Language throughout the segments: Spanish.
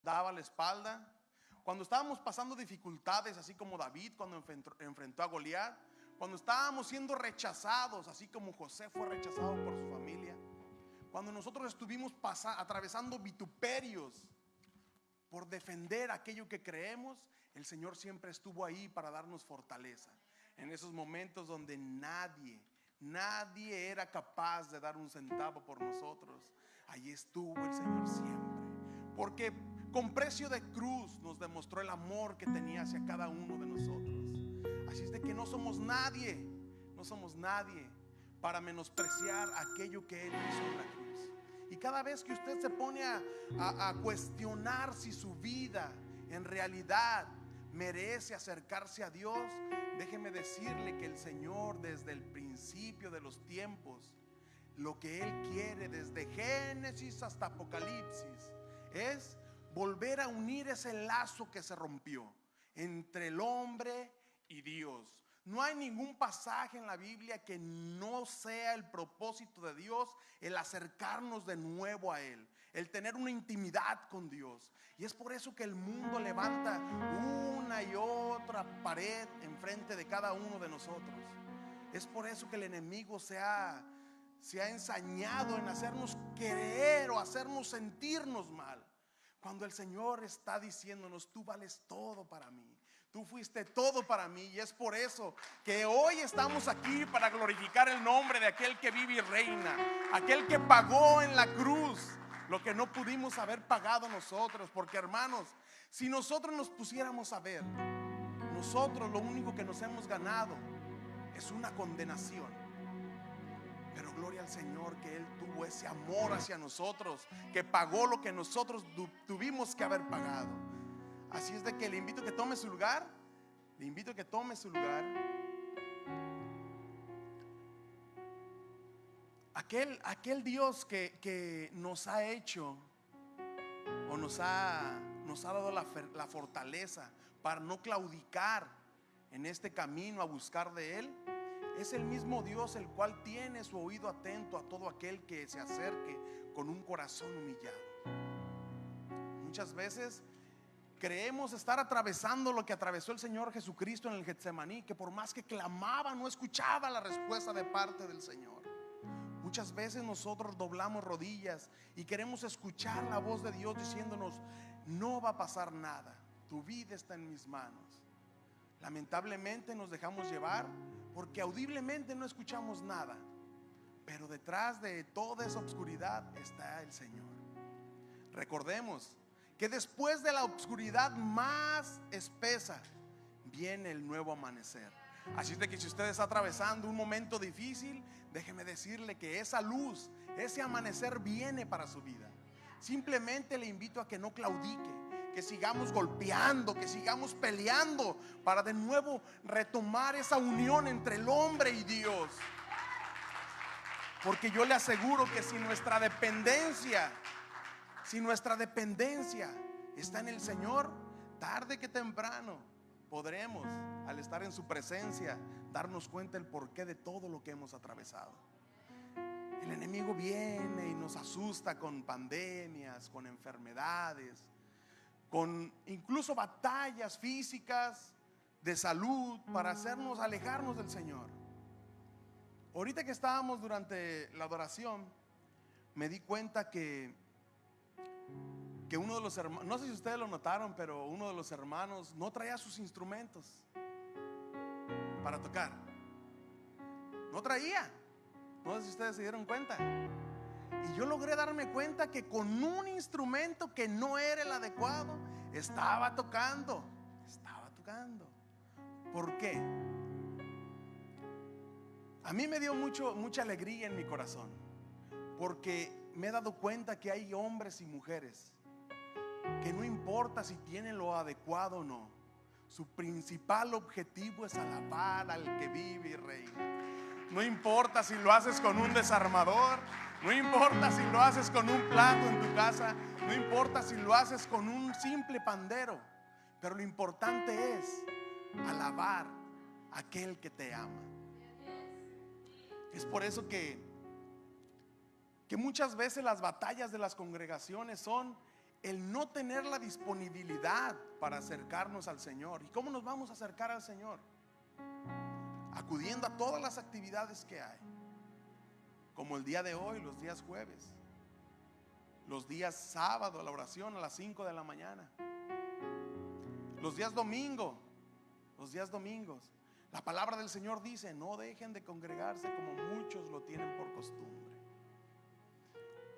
daba la espalda. Cuando estábamos pasando dificultades, así como David cuando enfrentó a Goliat. Cuando estábamos siendo rechazados, así como José fue rechazado por su familia. Cuando nosotros estuvimos atravesando vituperios por defender aquello que creemos, el Señor siempre estuvo ahí para darnos fortaleza. En esos momentos donde nadie era capaz de dar un centavo por nosotros, ahí estuvo el Señor siempre. Porque con precio de cruz nos demostró el amor que tenía hacia cada uno de nosotros. Así es de que no somos nadie para menospreciar aquello que Él hizo en la cruz. Y cada vez que usted se pone a cuestionar si su vida en realidad merece acercarse a Dios, déjeme decirle que el Señor desde el principio de los tiempos, lo que Él quiere desde Génesis hasta Apocalipsis es volver a unir ese lazo que se rompió entre el hombre y Dios. No hay ningún pasaje en la Biblia que no sea el propósito de Dios el acercarnos de nuevo a Él, el tener una intimidad con Dios. Y es por eso que el mundo levanta una y otra pared enfrente de cada uno de nosotros. Es por eso que el enemigo se ha ensañado en hacernos querer o hacernos sentirnos mal, cuando el Señor está diciéndonos: tú vales todo para mí, tú fuiste todo para mí. Y es por eso que hoy estamos aquí para glorificar el nombre de aquel que vive y reina, aquel que pagó en la cruz lo que no pudimos haber pagado nosotros. Porque, hermanos, si nosotros nos pusiéramos a ver, nosotros lo único que nos hemos ganado es una condenación. Pero gloria al Señor que Él tuvo ese amor hacia nosotros, que pagó lo que nosotros tuvimos que haber pagado. Así es de que le invito a que tome su lugar. Le invito a que tome su lugar. Aquel Dios que nos ha hecho o nos ha dado la fortaleza para no claudicar en este camino a buscar de Él, es el mismo Dios el cual tiene su oído atento a todo aquel que se acerque con un corazón humillado. Muchas veces creemos estar atravesando lo que atravesó el Señor Jesucristo en el Getsemaní, que por más que clamaba no escuchaba la respuesta de parte del Señor. Muchas veces nosotros doblamos rodillas y queremos escuchar la voz de Dios diciéndonos: no va a pasar nada, tu vida está en mis manos. Lamentablemente nos dejamos llevar porque audiblemente no escuchamos nada, pero detrás de toda esa oscuridad está el Señor. Recordemos que después de la oscuridad más espesa viene el nuevo amanecer. Así es de que si usted está atravesando un momento difícil, déjeme decirle que esa luz, ese amanecer viene para su vida. Simplemente le invito a que no claudique, que sigamos golpeando, que sigamos peleando para de nuevo retomar esa unión entre el hombre y Dios. Porque yo le aseguro que si nuestra dependencia está en el Señor, tarde que temprano podremos, al estar en su presencia, darnos cuenta el porqué de todo lo que hemos atravesado. El enemigo viene y nos asusta con pandemias, con enfermedades, con incluso batallas físicas, de salud, para hacernos alejarnos del Señor. Ahorita que estábamos durante la adoración, me di cuenta que uno de los hermanos, no sé si ustedes lo notaron, pero uno de los hermanos no traía sus instrumentos para tocar. No traía. No sé si ustedes se dieron cuenta. Y yo logré darme cuenta que con un instrumento que no era el adecuado, estaba tocando. ¿Por qué? A mí me dio mucha alegría en mi corazón, porque me he dado cuenta que hay hombres y mujeres que no importa si tienen lo adecuado o no, su principal objetivo es alabar al que vive y reina. No importa si lo haces con un desarmador, no importa si lo haces con un plato en tu casa, no importa si lo haces con un simple pandero, pero lo importante es alabar a aquel que te ama. Es por eso que muchas veces las batallas de las congregaciones son el no tener la disponibilidad para acercarnos al Señor. ¿Y cómo nos vamos a acercar al Señor? Acudiendo a todas las actividades que hay, como el día de hoy, los días jueves, los días sábado, la oración a las 5 de la mañana, los días domingo, los días domingos. La palabra del Señor dice: no dejen de congregarse como muchos lo tienen por costumbre.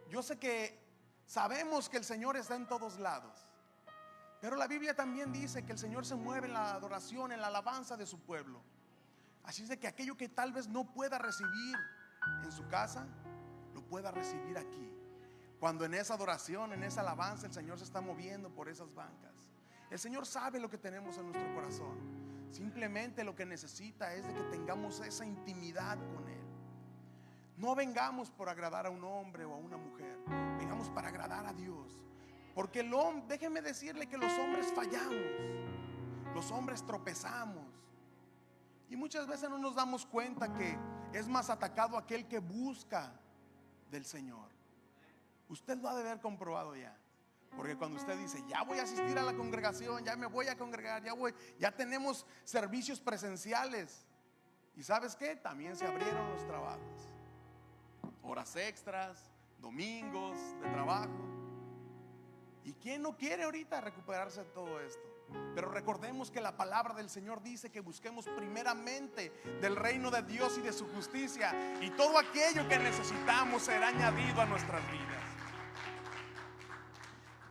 Yo sé que sabemos que el Señor está en todos lados, pero la Biblia también dice que el Señor se mueve en la adoración, en la alabanza de su pueblo. Así es de que aquello que tal vez no pueda recibir en su casa, lo pueda recibir aquí. Cuando en esa adoración, en esa alabanza, el Señor se está moviendo por esas bancas. El Señor sabe lo que tenemos en nuestro corazón. Simplemente lo que necesita es de que tengamos esa intimidad con Él. No vengamos por agradar a un hombre o a una mujer, vengamos para agradar a Dios. Porque el hombre, déjenme decirle que los hombres fallamos, los hombres tropezamos, y muchas veces no nos damos cuenta que es más atacado aquel que busca del Señor. Usted lo ha de haber comprobado ya. Porque cuando usted dice: ya voy a asistir a la congregación, ya me voy a congregar, ya tenemos servicios presenciales. ¿Y sabes qué? También se abrieron los trabajos, horas extras, domingos de trabajo. ¿Y quién no quiere ahorita recuperarse de todo esto? Pero recordemos que la palabra del Señor dice que busquemos primeramente del reino de Dios y de su justicia, y todo aquello que necesitamos será añadido a nuestras vidas.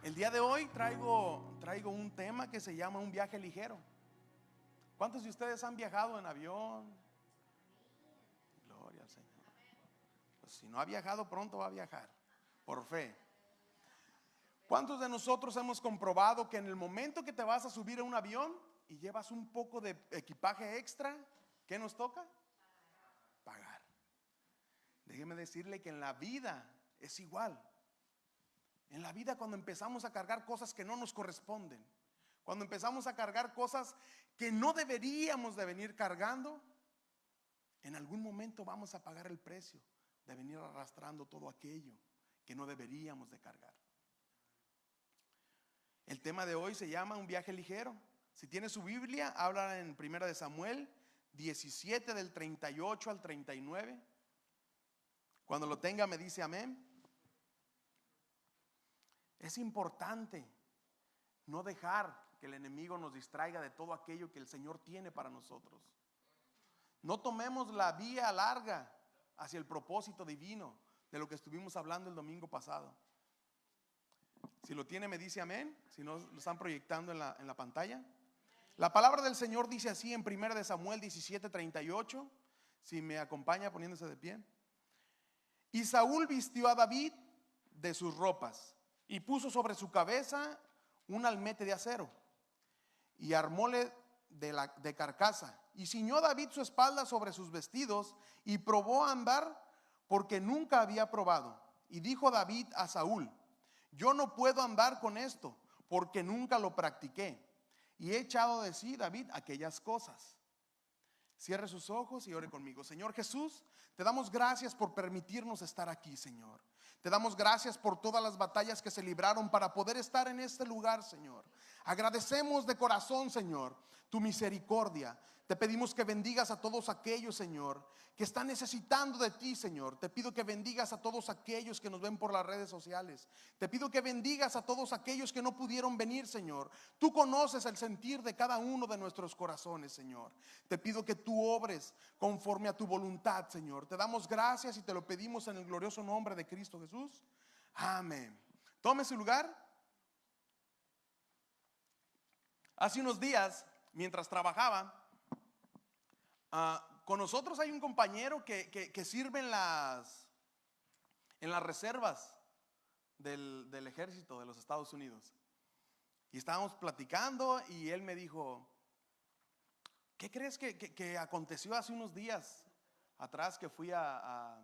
El día de hoy traigo un tema que se llama un viaje ligero. ¿Cuántos de ustedes han viajado en avión? Gloria al Señor. Pues si no ha viajado, pronto va a viajar, por fe. ¿Cuántos de nosotros hemos comprobado que en el momento que te vas a subir a un avión y llevas un poco de equipaje extra, ¿qué nos toca? Pagar. Déjeme decirle que en la vida es igual. En la vida, cuando empezamos a cargar cosas que no nos corresponden, cuando empezamos a cargar cosas que no deberíamos de venir cargando, en algún momento vamos a pagar el precio de venir arrastrando todo aquello que no deberíamos de cargar. El tema de hoy se llama un viaje ligero. Si tiene su Biblia, habla en 1 de Samuel 17 del 38 al 39. Cuando lo tenga me dice amén. Es importante no dejar que el enemigo nos distraiga de todo aquello que el Señor tiene para nosotros. No tomemos la vía larga hacia el propósito divino de lo que estuvimos hablando el domingo pasado. Si lo tiene me dice amén. Si no, lo están proyectando en la pantalla. La palabra del Señor dice así en 1 de Samuel 17:38. Si me acompaña poniéndose de pie. Y Saúl vistió a David de sus ropas y puso sobre su cabeza un almete de acero y armóle de carcasa, y ciñó David su espalda sobre sus vestidos y probó a andar, porque nunca había probado. Y dijo David a Saúl: yo no puedo andar con esto, porque nunca lo practiqué, y he echado de sí, David, aquellas cosas. Cierre sus ojos y ore conmigo. Señor Jesús, te damos gracias por permitirnos estar aquí, Señor. Te damos gracias por todas las batallas que se libraron para poder estar en este lugar, Señor. Agradecemos de corazón, Señor, tu misericordia. Te pedimos que bendigas a todos aquellos, Señor, que están necesitando de ti, Señor. Te pido que bendigas a todos aquellos que nos ven por las redes sociales. Te pido que bendigas a todos aquellos que no pudieron venir, Señor. Tú conoces el sentir de cada uno de nuestros corazones, Señor. Te pido que tú obres conforme a tu voluntad, Señor. Te damos gracias y te lo pedimos en el glorioso nombre de Cristo Jesús. Amén. Tome su lugar. Hace unos días, mientras trabajaba, con nosotros hay un compañero que sirve en las reservas del ejército de los Estados Unidos. Y estábamos platicando y él me dijo: ¿qué crees que aconteció hace unos días atrás que fui a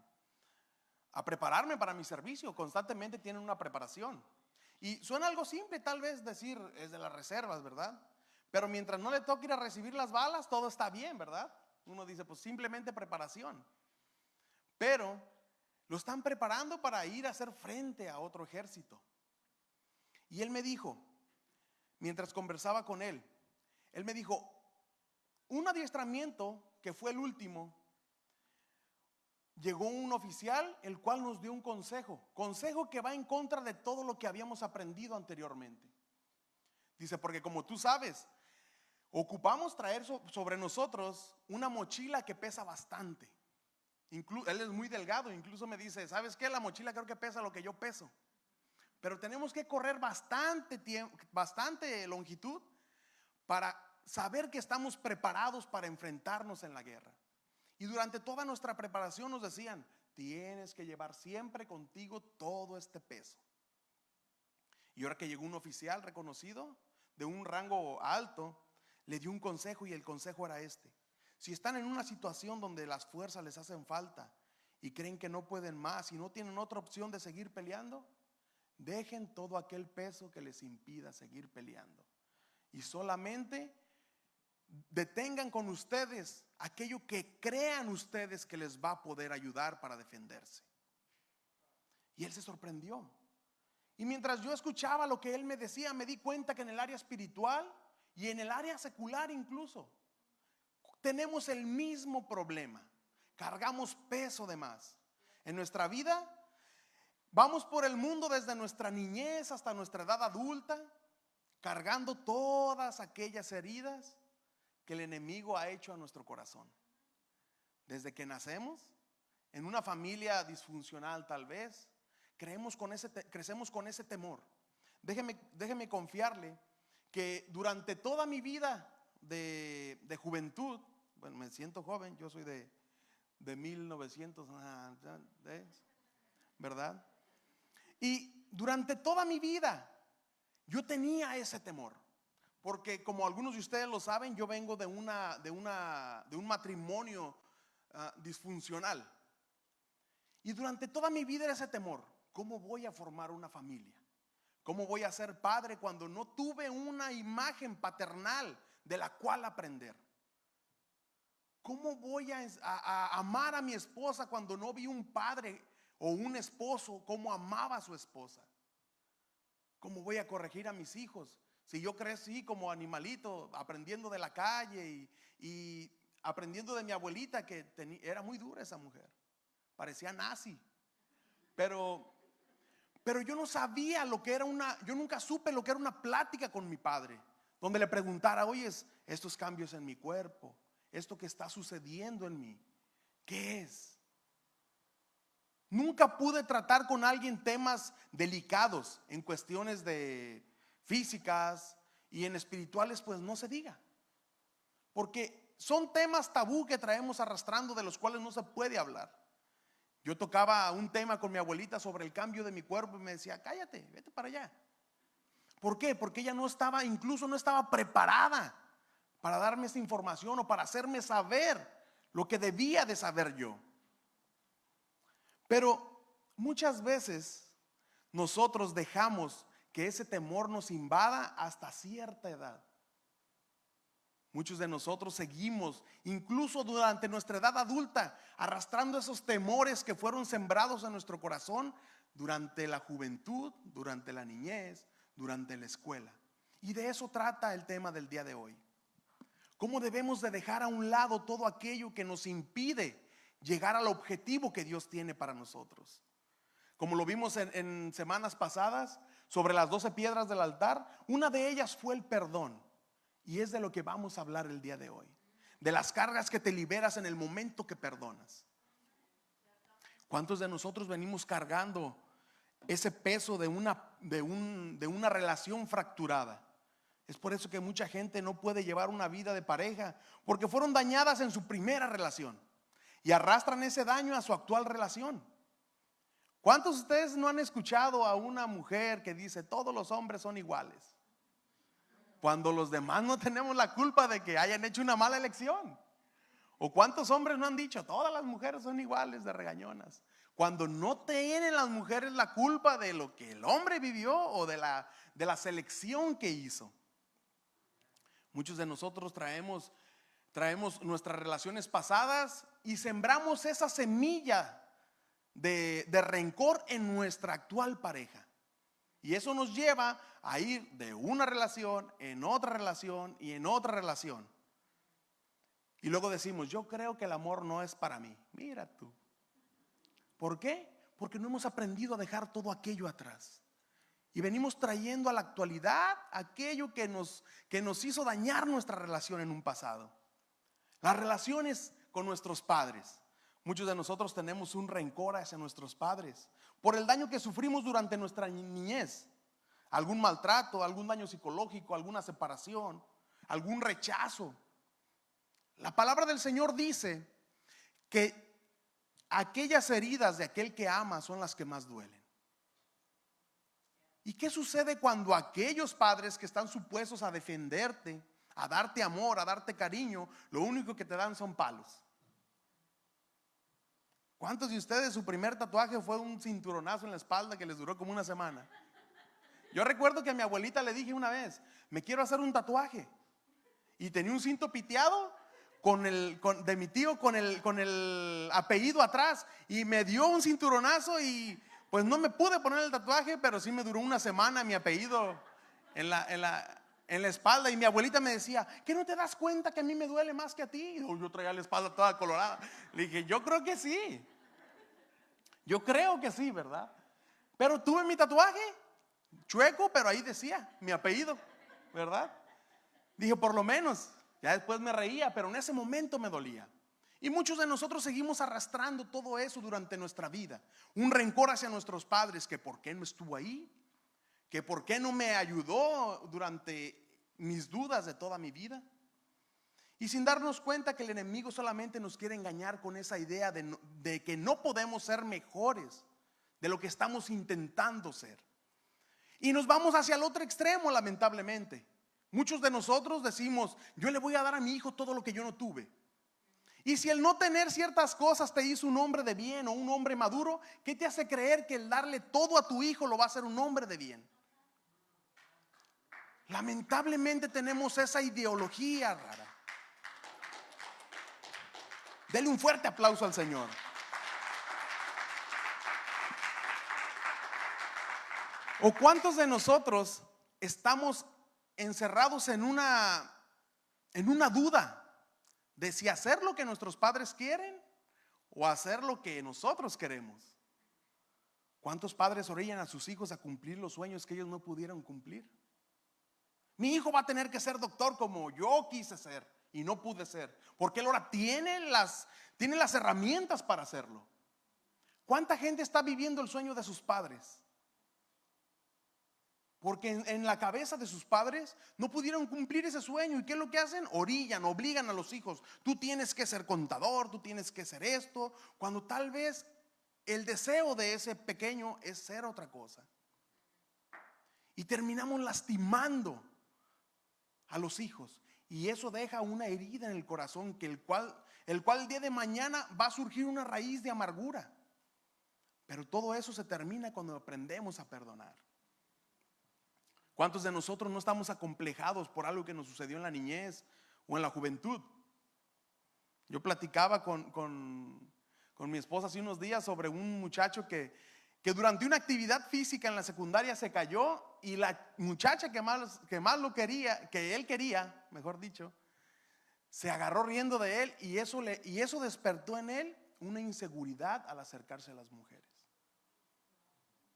prepararme para mi servicio? Constantemente tienen una preparación. Y suena algo simple tal vez decir, es de las reservas, ¿verdad? Pero mientras no le toque ir a recibir las balas, todo está bien, ¿verdad? Uno dice, pues simplemente preparación. Pero lo están preparando para ir a hacer frente a otro ejército. Y él me dijo, mientras conversaba con él me dijo, un adiestramiento que fue el último, llegó un oficial el cual nos dio un consejo que va en contra de todo lo que habíamos aprendido anteriormente. Dice, porque como tú sabes, ocupamos traer sobre nosotros una mochila que pesa bastante. Él es muy delgado, incluso me dice, ¿sabes qué? La mochila creo que pesa lo que yo peso. Pero tenemos que correr bastante tiempo, bastante longitud para saber que estamos preparados para enfrentarnos en la guerra. Y durante toda nuestra preparación nos decían, tienes que llevar siempre contigo todo este peso. Y ahora que llegó un oficial reconocido de un rango alto, le dio un consejo, y el consejo era este: si están en una situación donde las fuerzas les hacen falta y creen que no pueden más y no tienen otra opción de seguir peleando, dejen todo aquel peso que les impida seguir peleando y solamente detengan con ustedes aquello que crean ustedes que les va a poder ayudar para defenderse. Y él se sorprendió. Y mientras yo escuchaba lo que él me decía, me di cuenta que en el área espiritual y en el área secular incluso tenemos el mismo problema. Cargamos peso de más. En nuestra vida vamos por el mundo desde nuestra niñez hasta nuestra edad adulta, cargando todas aquellas heridas que el enemigo ha hecho a nuestro corazón. Desde que nacemos, en una familia disfuncional tal vez, crecemos con ese temor. Déjeme confiarle que durante toda mi vida de juventud, bueno, me siento joven, yo soy de 1900, ¿verdad? Y durante toda mi vida yo tenía ese temor. Porque como algunos de ustedes lo saben, yo vengo de un matrimonio disfuncional. Y durante toda mi vida era ese temor. ¿Cómo voy a formar una familia? ¿Cómo voy a ser padre cuando no tuve una imagen paternal de la cual aprender? ¿Cómo voy a amar a mi esposa cuando no vi un padre o un esposo cómo amaba a su esposa? ¿Cómo voy a corregir a mis hijos si yo crecí como animalito, aprendiendo de la calle y aprendiendo de mi abuelita, que era muy dura esa mujer, parecía nazi? Pero yo no sabía lo que era yo nunca supe lo que era una plática con mi padre, donde le preguntara, oye, estos cambios en mi cuerpo, esto que está sucediendo en mí, ¿qué es? Nunca pude tratar con alguien temas delicados en cuestiones de físicas, y en espirituales pues no se diga, porque son temas tabú que traemos arrastrando, de los cuales no se puede hablar. Yo tocaba un tema con mi abuelita sobre el cambio de mi cuerpo y me decía, cállate, vete para allá. ¿Por qué? Porque ella incluso no estaba preparada para darme esa información o para hacerme saber lo que debía de saber yo. Pero muchas veces nosotros dejamos que ese temor nos invada hasta cierta edad. Muchos de nosotros seguimos, incluso durante nuestra edad adulta, arrastrando esos temores que fueron sembrados en nuestro corazón durante la juventud, durante la niñez, durante la escuela. Y de eso trata el tema del día de hoy. ¿Cómo debemos de dejar a un lado todo aquello que nos impide llegar al objetivo que Dios tiene para nosotros? Como lo vimos en semanas pasadas, sobre las 12 piedras del altar, una de ellas fue el perdón. Y es de lo que vamos a hablar el día de hoy. De las cargas que te liberas en el momento que perdonas. ¿Cuántos de nosotros venimos cargando ese peso de una relación fracturada? Es por eso que mucha gente no puede llevar una vida de pareja, porque fueron dañadas en su primera relación y arrastran ese daño a su actual relación. ¿Cuántos de ustedes no han escuchado a una mujer que dice todos los hombres son iguales, cuando los demás no tenemos la culpa de que hayan hecho una mala elección? ¿O cuántos hombres no han dicho todas las mujeres son iguales de regañonas, cuando no tienen las mujeres la culpa de lo que el hombre vivió o de la selección que hizo? Muchos de nosotros traemos nuestras relaciones pasadas y sembramos esa semilla de rencor en nuestra actual pareja. Y eso nos lleva a ir de una relación en otra relación y en otra relación. Y luego decimos, yo creo que el amor no es para mí. Mira tú. ¿Por qué? Porque no hemos aprendido a dejar todo aquello atrás. Y venimos trayendo a la actualidad aquello que nos hizo dañar nuestra relación en un pasado. Las relaciones con nuestros padres. Muchos de nosotros tenemos un rencor hacia nuestros padres por el daño que sufrimos durante nuestra niñez. Algún maltrato, algún daño psicológico, alguna separación, algún rechazo. La palabra del Señor dice que aquellas heridas de aquel que ama son las que más duelen. ¿Y qué sucede cuando aquellos padres que están supuestos a defenderte, a darte amor, a darte cariño, lo único que te dan son palos? ¿Cuántos de ustedes su primer tatuaje fue un cinturonazo en la espalda que les duró como una semana? Yo recuerdo que a mi abuelita le dije una vez, me quiero hacer un tatuaje. Y tenía un cinto piteado de mi tío con el apellido atrás. Y me dio un cinturonazo y pues no me pude poner el tatuaje, pero sí me duró una semana mi apellido en la espalda. Y mi abuelita me decía, ¿qué no te das cuenta que a mí me duele más que a ti? Y yo traía la espalda toda colorada. Le dije, yo creo que sí. Yo creo que sí, ¿verdad? Pero tuve mi tatuaje chueco, pero ahí decía mi apellido, ¿verdad? Dije, por lo menos. Ya después me reía, pero en ese momento me dolía. Y muchos de nosotros seguimos arrastrando todo eso durante nuestra vida. Un rencor hacia nuestros padres, que por qué no estuvo ahí, que por qué no me ayudó durante mis dudas de toda mi vida. Y sin darnos cuenta que el enemigo solamente nos quiere engañar con esa idea de que no podemos ser mejores de lo que estamos intentando ser. Y nos vamos hacia el otro extremo, lamentablemente. Muchos de nosotros decimos, yo le voy a dar a mi hijo todo lo que yo no tuve. Y si el no tener ciertas cosas te hizo un hombre de bien o un hombre maduro, ¿qué te hace creer que el darle todo a tu hijo lo va a hacer un hombre de bien? Lamentablemente tenemos esa ideología rara. Dele un fuerte aplauso al Señor. ¿O cuántos de nosotros estamos encerrados en una duda de si hacer lo que nuestros padres quieren o hacer lo que nosotros queremos? ¿Cuántos padres orillan a sus hijos a cumplir los sueños que ellos no pudieron cumplir? Mi hijo va a tener que ser doctor como yo quise ser y no pude ser, porque él ahora tiene las herramientas para hacerlo. ¿Cuánta gente está viviendo el sueño de sus padres? Porque en la cabeza de sus padres no pudieron cumplir ese sueño. ¿Y qué es lo que hacen? Obligan a los hijos. Tú tienes que ser contador, tú tienes que ser esto, cuando tal vez el deseo de ese pequeño es ser otra cosa. Y terminamos lastimando a los hijos. Y eso deja una herida en el corazón que el cual el día de mañana va a surgir una raíz de amargura. Pero todo eso se termina cuando aprendemos a perdonar. ¿Cuántos de nosotros no estamos acomplejados por algo que nos sucedió en la niñez o en la juventud? Yo platicaba con mi esposa hace unos días sobre un muchacho que durante una actividad física en la secundaria se cayó, y la muchacha que más lo quería, que él quería, mejor dicho, se agarró riendo de él, y eso despertó en él una inseguridad al acercarse a las mujeres.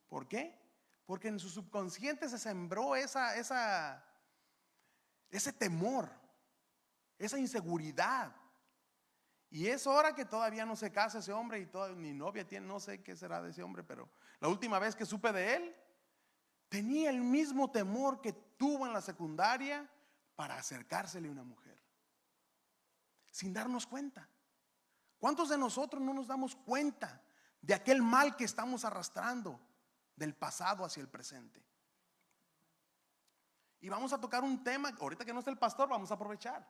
¿Por qué? Porque en su subconsciente se sembró ese temor, esa inseguridad. Y es hora que todavía no se casa ese hombre, y ni novia tiene, no sé qué será de ese hombre, pero la última vez que supe de él, tenía el mismo temor que tuvo en la secundaria para acercársele a una mujer, sin darnos cuenta. ¿Cuántos de nosotros no nos damos cuenta de aquel mal que estamos arrastrando del pasado hacia el presente? Y vamos a tocar un tema, ahorita que no está el pastor, vamos a aprovechar.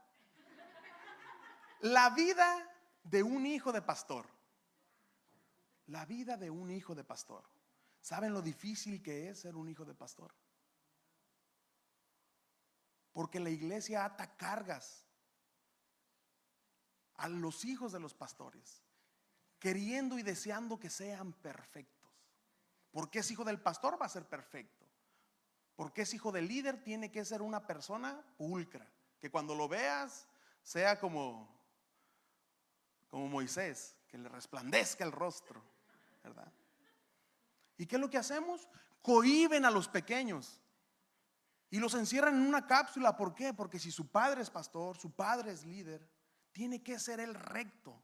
La vida de un hijo de pastor. La vida de un hijo de pastor. ¿Saben lo difícil que es ser un hijo de pastor? Porque la iglesia ata cargas a los hijos de los pastores, queriendo y deseando que sean perfectos. Porque es hijo del pastor, va a ser perfecto. porque es hijo del líder, tiene que ser una persona pulcra, que cuando lo veas sea como Moisés, que le resplandezca el rostro, ¿verdad? ¿Y qué es lo que hacemos? Cohíben a los pequeños y los encierran en una cápsula. ¿Por qué? Porque si su padre es pastor, su padre es líder, tiene que ser el recto.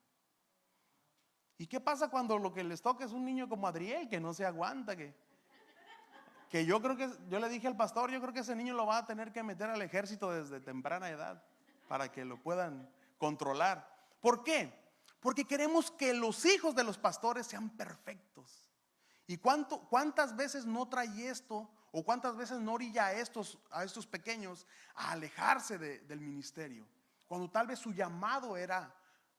¿Y qué pasa cuando lo que les toca es un niño como Adriel, que no se aguanta, que yo creo que, yo le dije al pastor, yo creo que ese niño lo va a tener que meter al ejército desde temprana edad para que lo puedan controlar? ¿Por qué? Porque queremos que los hijos de los pastores sean perfectos. ¿Y cuántas veces no trae esto, o cuántas veces no orilla a estos pequeños a alejarse del ministerio, cuando tal vez su llamado era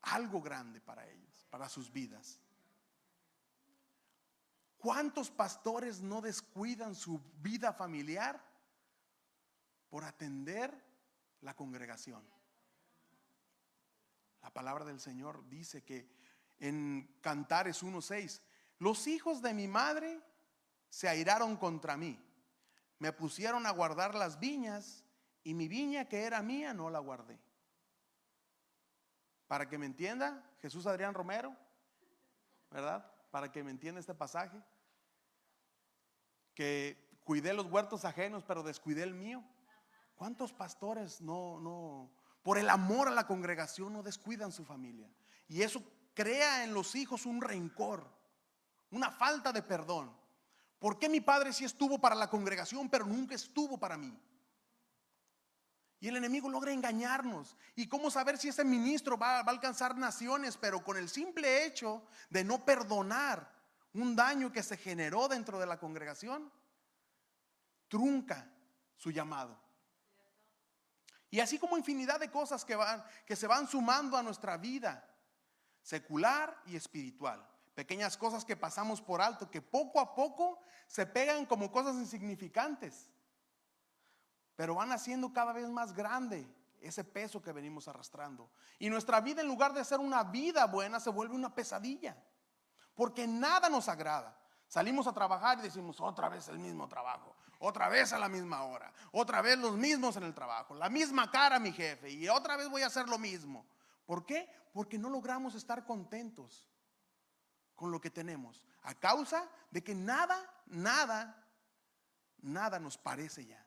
algo grande para ellos, para sus vidas? ¿Cuántos pastores no descuidan su vida familiar por atender la congregación? La palabra del Señor dice que en Cantares 1:6, los hijos de mi madre se airaron contra mí, me pusieron a guardar las viñas, y mi viña que era mía no la guardé. Para que me entienda Jesús Adrián Romero, ¿verdad? Para que me entienda este pasaje, que cuidé los huertos ajenos pero descuidé el mío. ¿Cuántos pastores no por el amor a la congregación no descuidan su familia? Y eso crea en los hijos un rencor, una falta de perdón. ¿Por qué mi padre sí estuvo para la congregación pero nunca estuvo para mí? Y el enemigo logra engañarnos. ¿Y cómo saber si ese ministro va a alcanzar naciones, pero con el simple hecho de no perdonar un daño que se generó dentro de la congregación, trunca su llamado? Y así como infinidad de cosas que se van sumando a nuestra vida secular y espiritual. Pequeñas cosas que pasamos por alto, que poco a poco se pegan como cosas insignificantes, pero van haciendo cada vez más grande ese peso que venimos arrastrando. Y nuestra vida, en lugar de ser una vida buena, se vuelve una pesadilla, porque nada nos agrada. Salimos a trabajar y decimos, otra vez el mismo trabajo, otra vez a la misma hora, otra vez los mismos en el trabajo, la misma cara a mi jefe, y otra vez voy a hacer lo mismo. ¿Por qué? Porque no logramos estar contentos con lo que tenemos, a causa de que nada nos parece ya.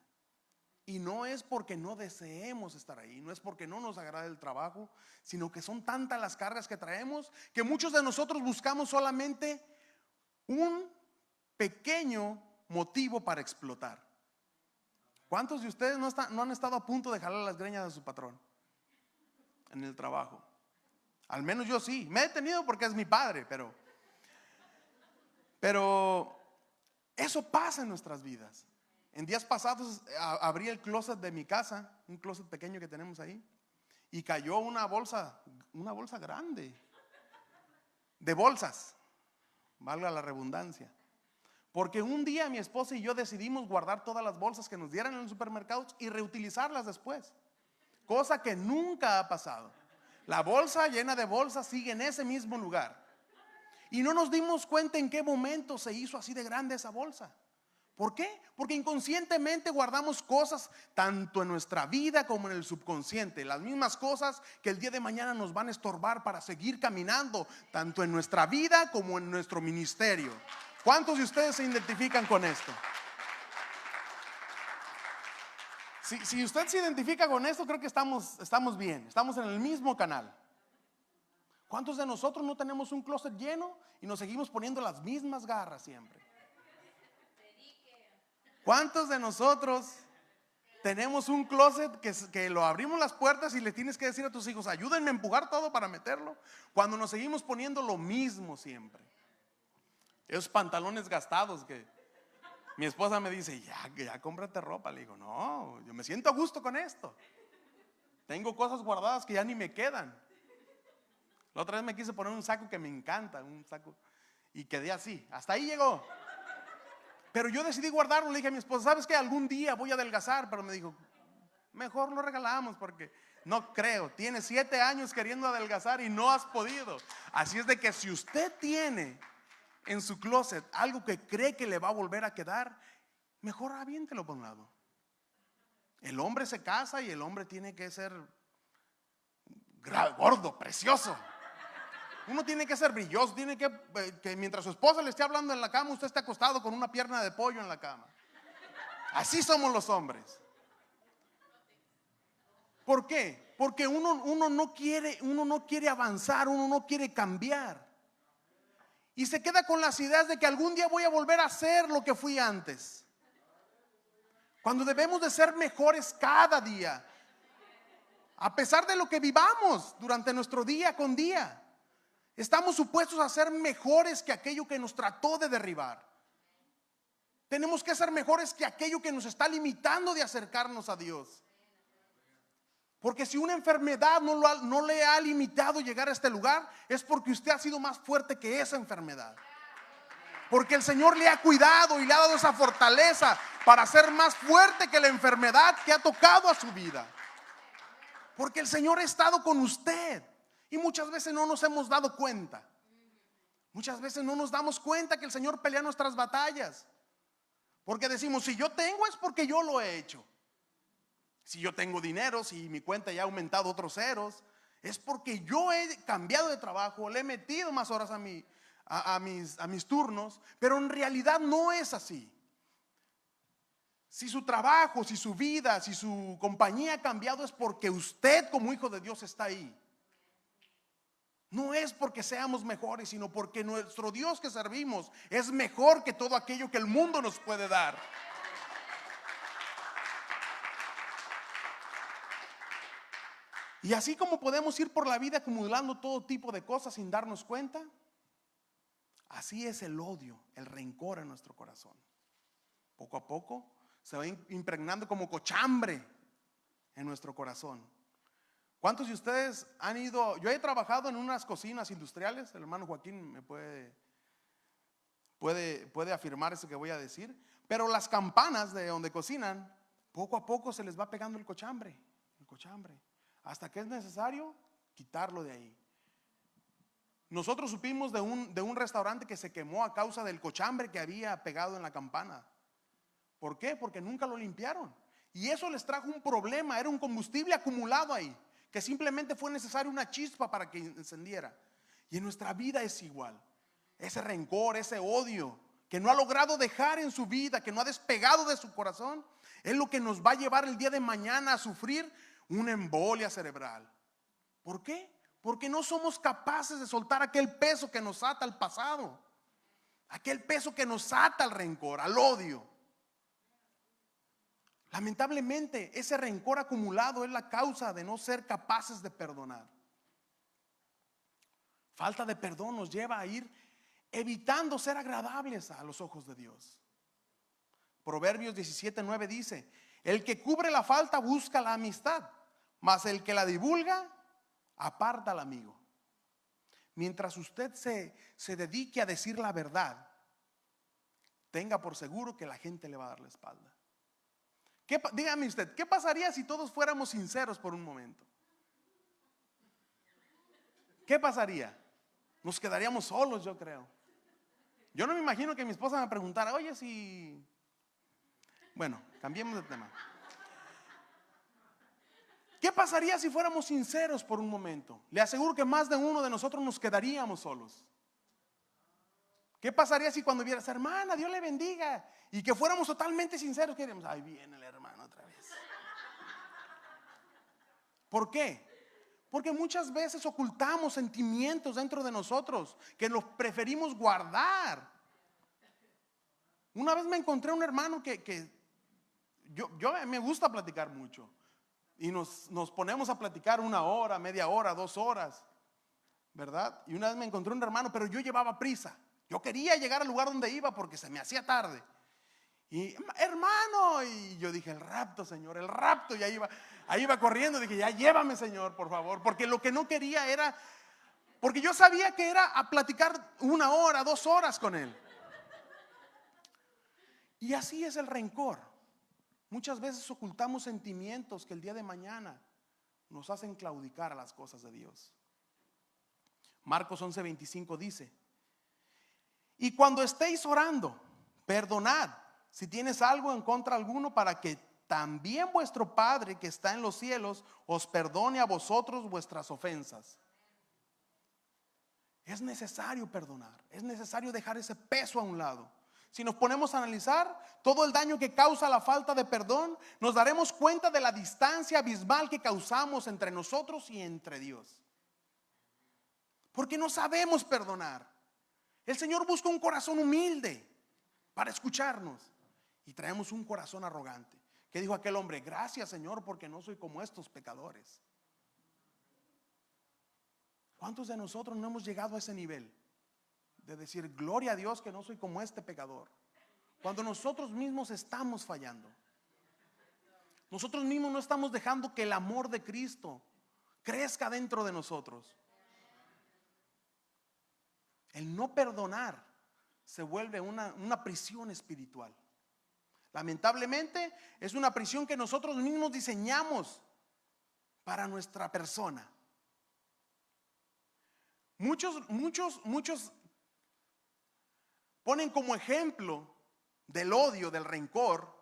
Y no es porque no deseemos estar ahí, no es porque no nos agrade el trabajo, sino que son tantas las cargas que traemos que muchos de nosotros buscamos solamente un pequeño motivo para explotar. ¿Cuántos de ustedes no han estado a punto de jalar las greñas de su patrón en el trabajo? Al menos yo sí, me he detenido porque es mi padre, pero eso pasa en nuestras vidas. En días pasados abrí el closet de mi casa, un closet pequeño que tenemos ahí, y cayó una bolsa grande de bolsas, valga la redundancia, porque un día mi esposa y yo decidimos guardar todas las bolsas que nos dieran en los supermercados y reutilizarlas después, cosa que nunca ha pasado. La bolsa llena de bolsas sigue en ese mismo lugar, y no nos dimos cuenta en qué momento se hizo así de grande esa bolsa. ¿Por qué? Porque inconscientemente guardamos cosas tanto en nuestra vida como en el subconsciente, las mismas cosas que el día de mañana nos van a estorbar para seguir caminando, tanto en nuestra vida como en nuestro ministerio. ¿Cuántos de ustedes se identifican con esto? Si usted se identifica con esto, creo que estamos bien, estamos en el mismo canal. ¿Cuántos de nosotros no tenemos un closet lleno y nos seguimos poniendo las mismas garras siempre? ¿Cuántos de nosotros tenemos un closet que lo abrimos las puertas y le tienes que decir a tus hijos, ayúdenme a empujar todo para meterlo, cuando nos seguimos poniendo lo mismo siempre? Esos pantalones gastados que mi esposa me dice, ya cómprate ropa. Le digo, no, yo me siento a gusto con esto. Tengo cosas guardadas que ya ni me quedan. La otra vez me quise poner un saco que me encanta, un saco, y quedé así, hasta ahí llegó. Pero yo decidí guardarlo. Le dije a mi esposa, ¿sabes qué? Algún día voy a adelgazar. Pero me dijo, mejor lo regalamos porque no creo. Tienes 7 años queriendo adelgazar y no has podido. Así es de que si usted tiene en su closet algo que cree que le va a volver a quedar, mejor aviéntelo por un lado. El hombre se casa y el hombre tiene que ser gordo, precioso. Uno tiene que ser brilloso, tiene que mientras su esposa le esté hablando en la cama, usted esté acostado con una pierna de pollo en la cama. Así somos los hombres. ¿Por qué? Porque uno no quiere avanzar, uno no quiere cambiar. Y se queda con las ideas de que algún día voy a volver a ser lo que fui antes. Cuando debemos de ser mejores cada día, a pesar de lo que vivamos durante nuestro día con día. Estamos supuestos a ser mejores que aquello que nos trató de derribar. Tenemos que ser mejores que aquello que nos está limitando de acercarnos a Dios. Porque si una enfermedad no le ha limitado llegar a este lugar, es porque usted ha sido más fuerte que esa enfermedad. Porque el Señor le ha cuidado y le ha dado esa fortaleza para ser más fuerte que la enfermedad que ha tocado a su vida. Porque el Señor ha estado con usted. Y muchas veces no nos hemos dado cuenta. Muchas veces no nos damos cuenta que el Señor pelea nuestras batallas. Porque decimos, si yo tengo es porque yo lo he hecho. Si yo tengo dinero, si mi cuenta ya ha aumentado otros ceros, es porque yo he cambiado de trabajo, le he metido más horas a mis turnos. Pero en realidad no es así. Si su trabajo, si su vida, si su compañía ha cambiado, es porque usted como hijo de Dios está ahí. No es porque seamos mejores, sino porque nuestro Dios que servimos es mejor que todo aquello que el mundo nos puede dar. Y así como podemos ir por la vida acumulando todo tipo de cosas sin darnos cuenta, así es el odio, el rencor en nuestro corazón. Poco a poco se va impregnando como cochambre en nuestro corazón. ¿Cuántos de ustedes han ido? Yo he trabajado en unas cocinas industriales. El hermano Joaquín me puede afirmar eso que voy a decir. Pero las campanas de donde cocinan, poco a poco se les va pegando el cochambre, hasta que es necesario quitarlo de ahí. Nosotros supimos de un restaurante que se quemó a causa del cochambre que había pegado en la campana. ¿Por qué? Porque nunca lo limpiaron. Y eso les trajo un problema, era un combustible acumulado ahí, que simplemente fue necesaria una chispa para que encendiera. Y en nuestra vida es igual. Ese rencor, ese odio que no ha logrado dejar en su vida, que no ha despegado de su corazón, es lo que nos va a llevar el día de mañana a sufrir una embolia cerebral. ¿Por qué? Porque no somos capaces de soltar aquel peso que nos ata al pasado, aquel peso que nos ata al rencor, al odio. Lamentablemente, ese rencor acumulado es la causa de no ser capaces de perdonar. Falta de perdón nos lleva a ir evitando ser agradables a los ojos de Dios. Proverbios 17:9 dice: el que cubre la falta busca la amistad, mas el que la divulga aparta al amigo. Mientras usted se dedique a decir la verdad, tenga por seguro que la gente le va a dar la espalda. Dígame usted, ¿qué pasaría si todos fuéramos sinceros por un momento? ¿Qué pasaría? Nos quedaríamos solos, yo creo. Yo no me imagino que mi esposa me preguntara, oye, si... Bueno, cambiemos de tema. ¿Qué pasaría si fuéramos sinceros por un momento? Le aseguro que más de uno de nosotros nos quedaríamos solos. ¿Qué pasaría si cuando vieras, hermana, Dios le bendiga, y que fuéramos totalmente sinceros, que diríamos, ahí viene el hermano otra vez? ¿Por qué? Porque muchas veces ocultamos sentimientos dentro de nosotros que los preferimos guardar. Una vez me encontré un hermano que yo me gusta platicar mucho, y nos ponemos a platicar 1 hora, media hora, 2 horas, ¿verdad? Y una vez me encontré un hermano, pero yo llevaba prisa. Yo quería llegar al lugar donde iba porque se me hacía tarde. Y hermano, y yo dije, el rapto, Señor, el rapto. Y ahí iba corriendo, dije, ya llévame, Señor, por favor. Porque lo que no quería era, porque yo sabía que era a platicar 1 hora, 2 horas con él. Y así es el rencor. Muchas veces ocultamos sentimientos que el día de mañana nos hacen claudicar a las cosas de Dios. Marcos 11:25 dice: y cuando estéis orando, perdonad si tienes algo en contra alguno, para que también vuestro Padre que está en los cielos os perdone a vosotros vuestras ofensas. Es necesario perdonar, es necesario dejar ese peso a un lado. Si nos ponemos a analizar todo el daño que causa la falta de perdón, nos daremos cuenta de la distancia abismal que causamos entre nosotros y entre Dios. Porque no sabemos perdonar. El Señor busca un corazón humilde para escucharnos, y traemos un corazón arrogante. ¿Qué dijo aquel hombre? Gracias, Señor, porque no soy como estos pecadores. ¿Cuántos de nosotros no hemos llegado a ese nivel de decir gloria a Dios que no soy como este pecador? Cuando nosotros mismos estamos fallando, nosotros mismos no estamos dejando que el amor de Cristo crezca dentro de nosotros. El no perdonar se vuelve una prisión espiritual. Lamentablemente es una prisión que nosotros mismos diseñamos para nuestra persona. Muchos ponen como ejemplo del odio, del rencor,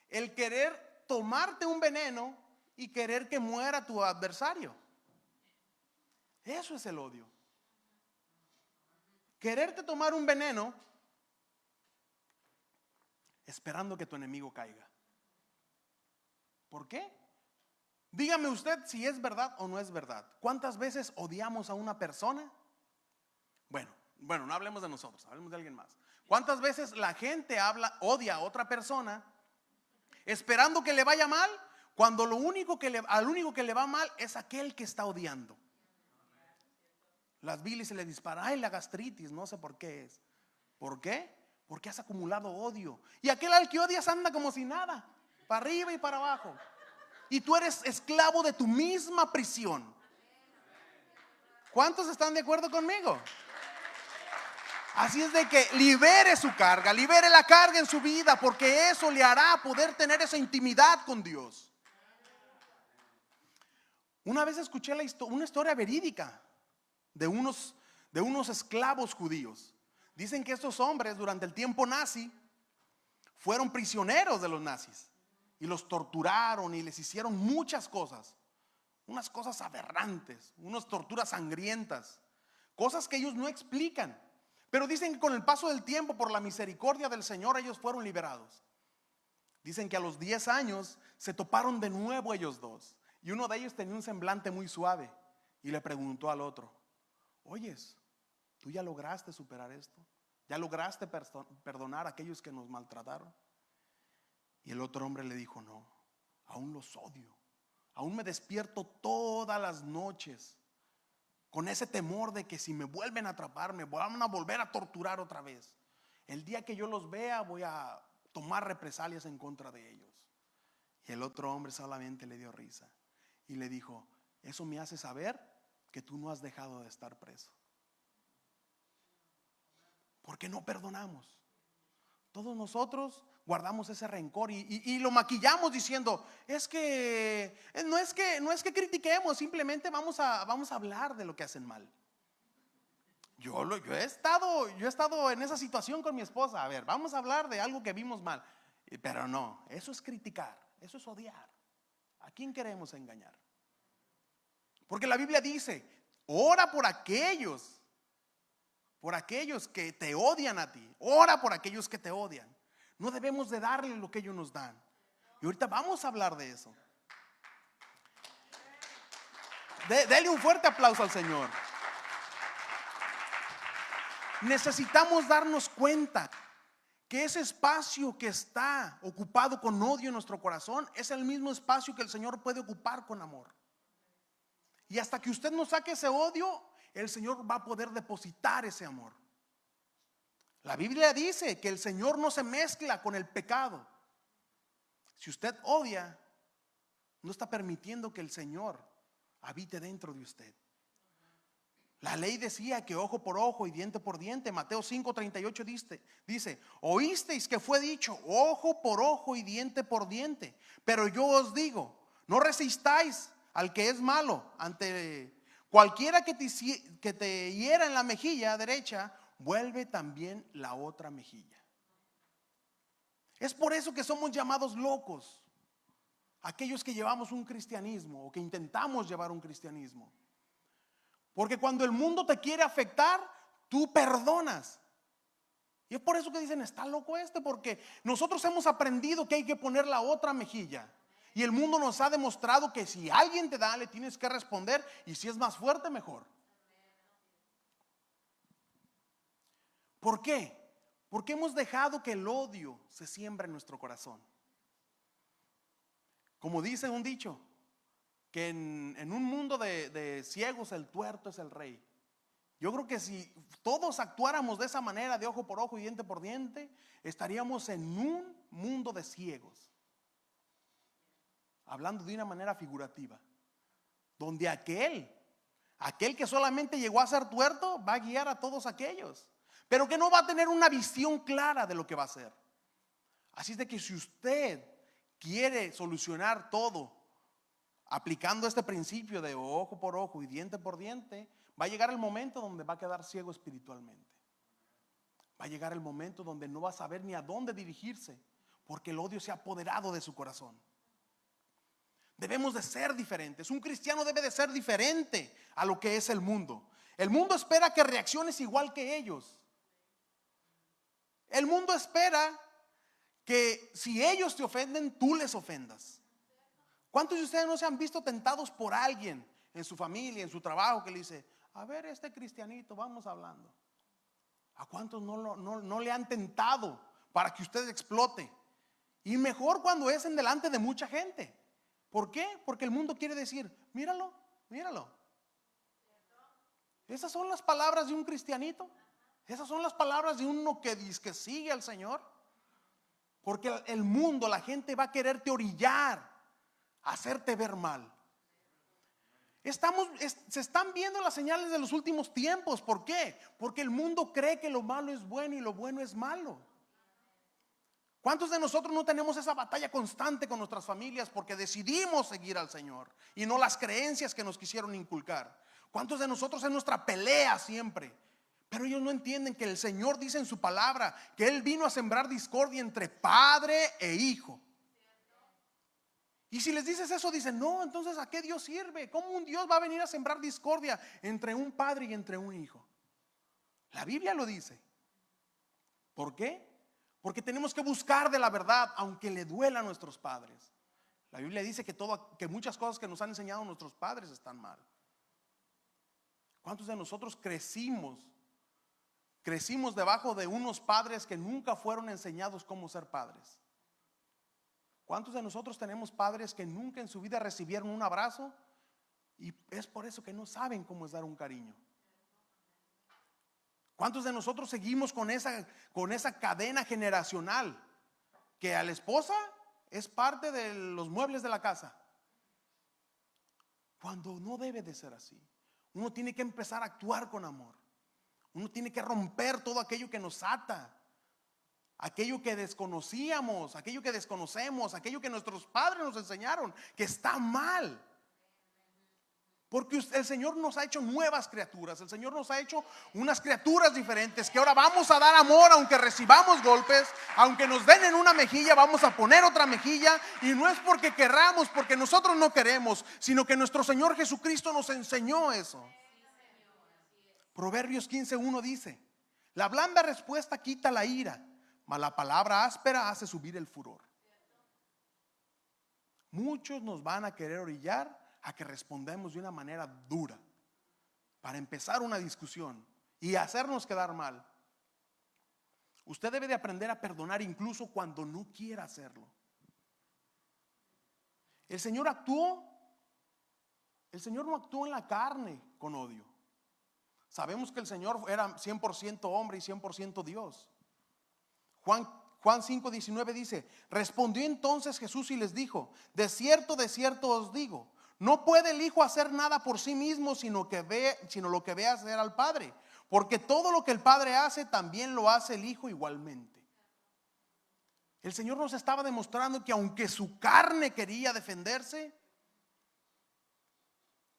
el querer tomarte un veneno y querer que muera tu adversario. Eso es el odio. Quererte tomar un veneno esperando que tu enemigo caiga. ¿Por qué? Dígame usted si es verdad o no es verdad. ¿Cuántas veces odiamos a una persona? Bueno, no hablemos de nosotros, hablemos de alguien más. ¿Cuántas veces la gente odia a otra persona esperando que le vaya mal, cuando al único que le va mal es aquel que está odiando? Las bilis se le disparan, ay, la gastritis, no sé por qué es. ¿Por qué? Porque has acumulado odio. Y aquel al que odias anda como si nada, para arriba y para abajo. Y tú eres esclavo de tu misma prisión. ¿Cuántos están de acuerdo conmigo? Así es de que libere su carga, libere la carga en su vida, porque eso le hará poder tener esa intimidad con Dios. Una vez escuché una historia verídica de unos esclavos judíos. Dicen que estos hombres durante el tiempo nazi fueron prisioneros de los nazis y los torturaron y les hicieron muchas cosas, unas cosas aberrantes, unas torturas sangrientas, cosas que ellos no explican. Pero dicen que con el paso del tiempo, por la misericordia del Señor, ellos fueron liberados. Dicen que a los 10 años se toparon de nuevo ellos dos, y uno de ellos tenía un semblante muy suave y le preguntó al otro: oyes, ¿tú ya lograste superar esto? ¿Ya lograste perdonar a aquellos que nos maltrataron? Y el otro hombre le dijo: no, aún los odio, aún me despierto todas las noches con ese temor de que si me vuelven a atrapar, me van a volver a torturar otra vez. El día que yo los vea, voy a tomar represalias en contra de ellos. Y el otro hombre solamente le dio risa y le dijo: eso me hace saber que tú no has dejado de estar preso, porque no perdonamos. Todos nosotros guardamos ese rencor y lo maquillamos diciendo: es que no es que critiquemos, simplemente vamos a hablar de lo que hacen mal. Yo he estado en esa situación con mi esposa. A ver, vamos a hablar de algo que vimos mal. Pero no, eso es criticar, eso es odiar. ¿A quién queremos engañar? Porque la Biblia dice: ora por aquellos que te odian a ti. Ora por aquellos que te odian. No debemos de darle lo que ellos nos dan. Y ahorita vamos a hablar de eso. Dele un fuerte aplauso al Señor. Necesitamos darnos cuenta que ese espacio que está ocupado con odio en nuestro corazón es el mismo espacio que el Señor puede ocupar con amor. Y hasta que usted no saque ese odio, el Señor va a poder depositar ese amor. La Biblia dice que el Señor no se mezcla con el pecado. Si usted odia, no está permitiendo que el Señor habite dentro de usted. La ley decía que ojo por ojo y diente por diente. Mateo 5:38 dice: oísteis que fue dicho ojo por ojo y diente por diente, pero yo os digo, no resistáis al que es malo. Ante cualquiera que te hiera en la mejilla derecha, vuelve también la otra mejilla. Es por eso que somos llamados locos, aquellos que llevamos un cristianismo o que intentamos llevar un cristianismo. Porque cuando el mundo te quiere afectar, tú perdonas. Y es por eso que dicen, está loco este, porque nosotros hemos aprendido que hay que poner la otra mejilla. Y el mundo nos ha demostrado que si alguien te da, le tienes que responder, y si es más fuerte, mejor. ¿Por qué? Porque hemos dejado que el odio se siembre en nuestro corazón. Como dice un dicho, que en un mundo de ciegos el tuerto es el rey. Yo creo que si todos actuáramos de esa manera, de ojo por ojo y diente por diente, estaríamos en un mundo de ciegos. Hablando de una manera figurativa, donde aquel que solamente llegó a ser tuerto va a guiar a todos aquellos, pero que no va a tener una visión clara de lo que va a hacer. Así es de que si usted quiere solucionar todo aplicando este principio de ojo por ojo y diente por diente, va a llegar el momento donde va a quedar ciego espiritualmente. Va a llegar el momento donde no va a saber ni a dónde dirigirse, porque el odio se ha apoderado de su corazón. Debemos de ser diferentes. Un cristiano debe de ser diferente a lo que es el mundo. El mundo espera que reacciones igual que ellos. El mundo espera que si ellos te ofenden, tú les ofendas. ¿Cuántos de ustedes no se han visto tentados por alguien en su familia, en su trabajo, que le dice, a ver, este cristianito, vamos hablando? ¿A cuántos no le han tentado para que usted explote? Y mejor cuando es en delante de mucha gente. ¿Por qué? Porque el mundo quiere decir, míralo, míralo. Esas son las palabras de un cristianito. Esas son las palabras de uno que dice que sigue al Señor. Porque el mundo, la gente va a quererte orillar, a hacerte ver mal. Se están viendo las señales de los últimos tiempos. ¿Por qué? Porque el mundo cree que lo malo es bueno y lo bueno es malo. ¿Cuántos de nosotros no tenemos esa batalla constante con nuestras familias porque decidimos seguir al Señor y no las creencias que nos quisieron inculcar? ¿Cuántos de nosotros es nuestra pelea siempre? Pero ellos no entienden que el Señor dice en su palabra que Él vino a sembrar discordia entre padre e hijo. Y si les dices eso, dicen, no, entonces ¿a qué Dios sirve? ¿Cómo un Dios va a venir a sembrar discordia entre un padre y entre un hijo? La Biblia lo dice. ¿Por qué? Porque tenemos que buscar de la verdad, aunque le duela a nuestros padres. La Biblia dice que muchas cosas que nos han enseñado nuestros padres están mal. ¿Cuántos de nosotros crecimos debajo de unos padres que nunca fueron enseñados cómo ser padres? ¿Cuántos de nosotros tenemos padres que nunca en su vida recibieron un abrazo? Y es por eso que no saben cómo es dar un cariño. ¿Cuántos de nosotros seguimos con esa cadena generacional que a la esposa es parte de los muebles de la casa? Cuando no debe de ser así. Uno tiene que empezar a actuar con amor. Uno tiene que romper todo aquello que nos ata, aquello que desconocíamos, aquello que desconocemos, aquello que nuestros padres nos enseñaron que está mal. Porque el Señor nos ha hecho nuevas criaturas. El Señor nos ha hecho unas criaturas diferentes, que ahora vamos a dar amor aunque recibamos golpes. Aunque nos den en una mejilla, vamos a poner otra mejilla. Y no es porque querramos, porque nosotros no queremos, sino que nuestro Señor Jesucristo nos enseñó eso. Proverbios 15:1 dice, la blanda respuesta quita la ira, mas la palabra áspera hace subir el furor. Muchos nos van a querer orillar a que respondamos de una manera dura para empezar una discusión y hacernos quedar mal. Usted debe de aprender a perdonar incluso cuando no quiera hacerlo. El Señor no actuó en la carne con odio. Sabemos que el Señor era 100% hombre y 100% Dios. Juan 5:19 dice, respondió entonces Jesús y les dijo, de cierto os digo, no puede el Hijo hacer nada por sí mismo, sino lo que ve hacer al Padre. Porque todo lo que el Padre hace, también lo hace el Hijo igualmente. El Señor nos estaba demostrando que aunque su carne quería defenderse,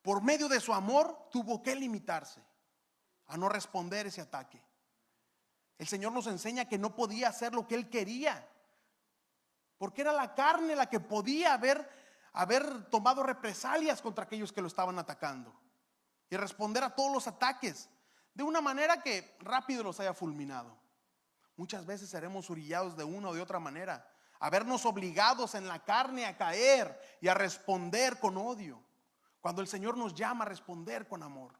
por medio de su amor tuvo que limitarse a no responder ese ataque. El Señor nos enseña que no podía hacer lo que Él quería, porque era la carne la que podía haber tomado represalias contra aquellos que lo estaban atacando y responder a todos los ataques de una manera que rápido los haya fulminado. Muchas veces seremos orillados de una o de otra manera, a vernos obligados en la carne a caer y a responder con odio, cuando el Señor nos llama a responder con amor.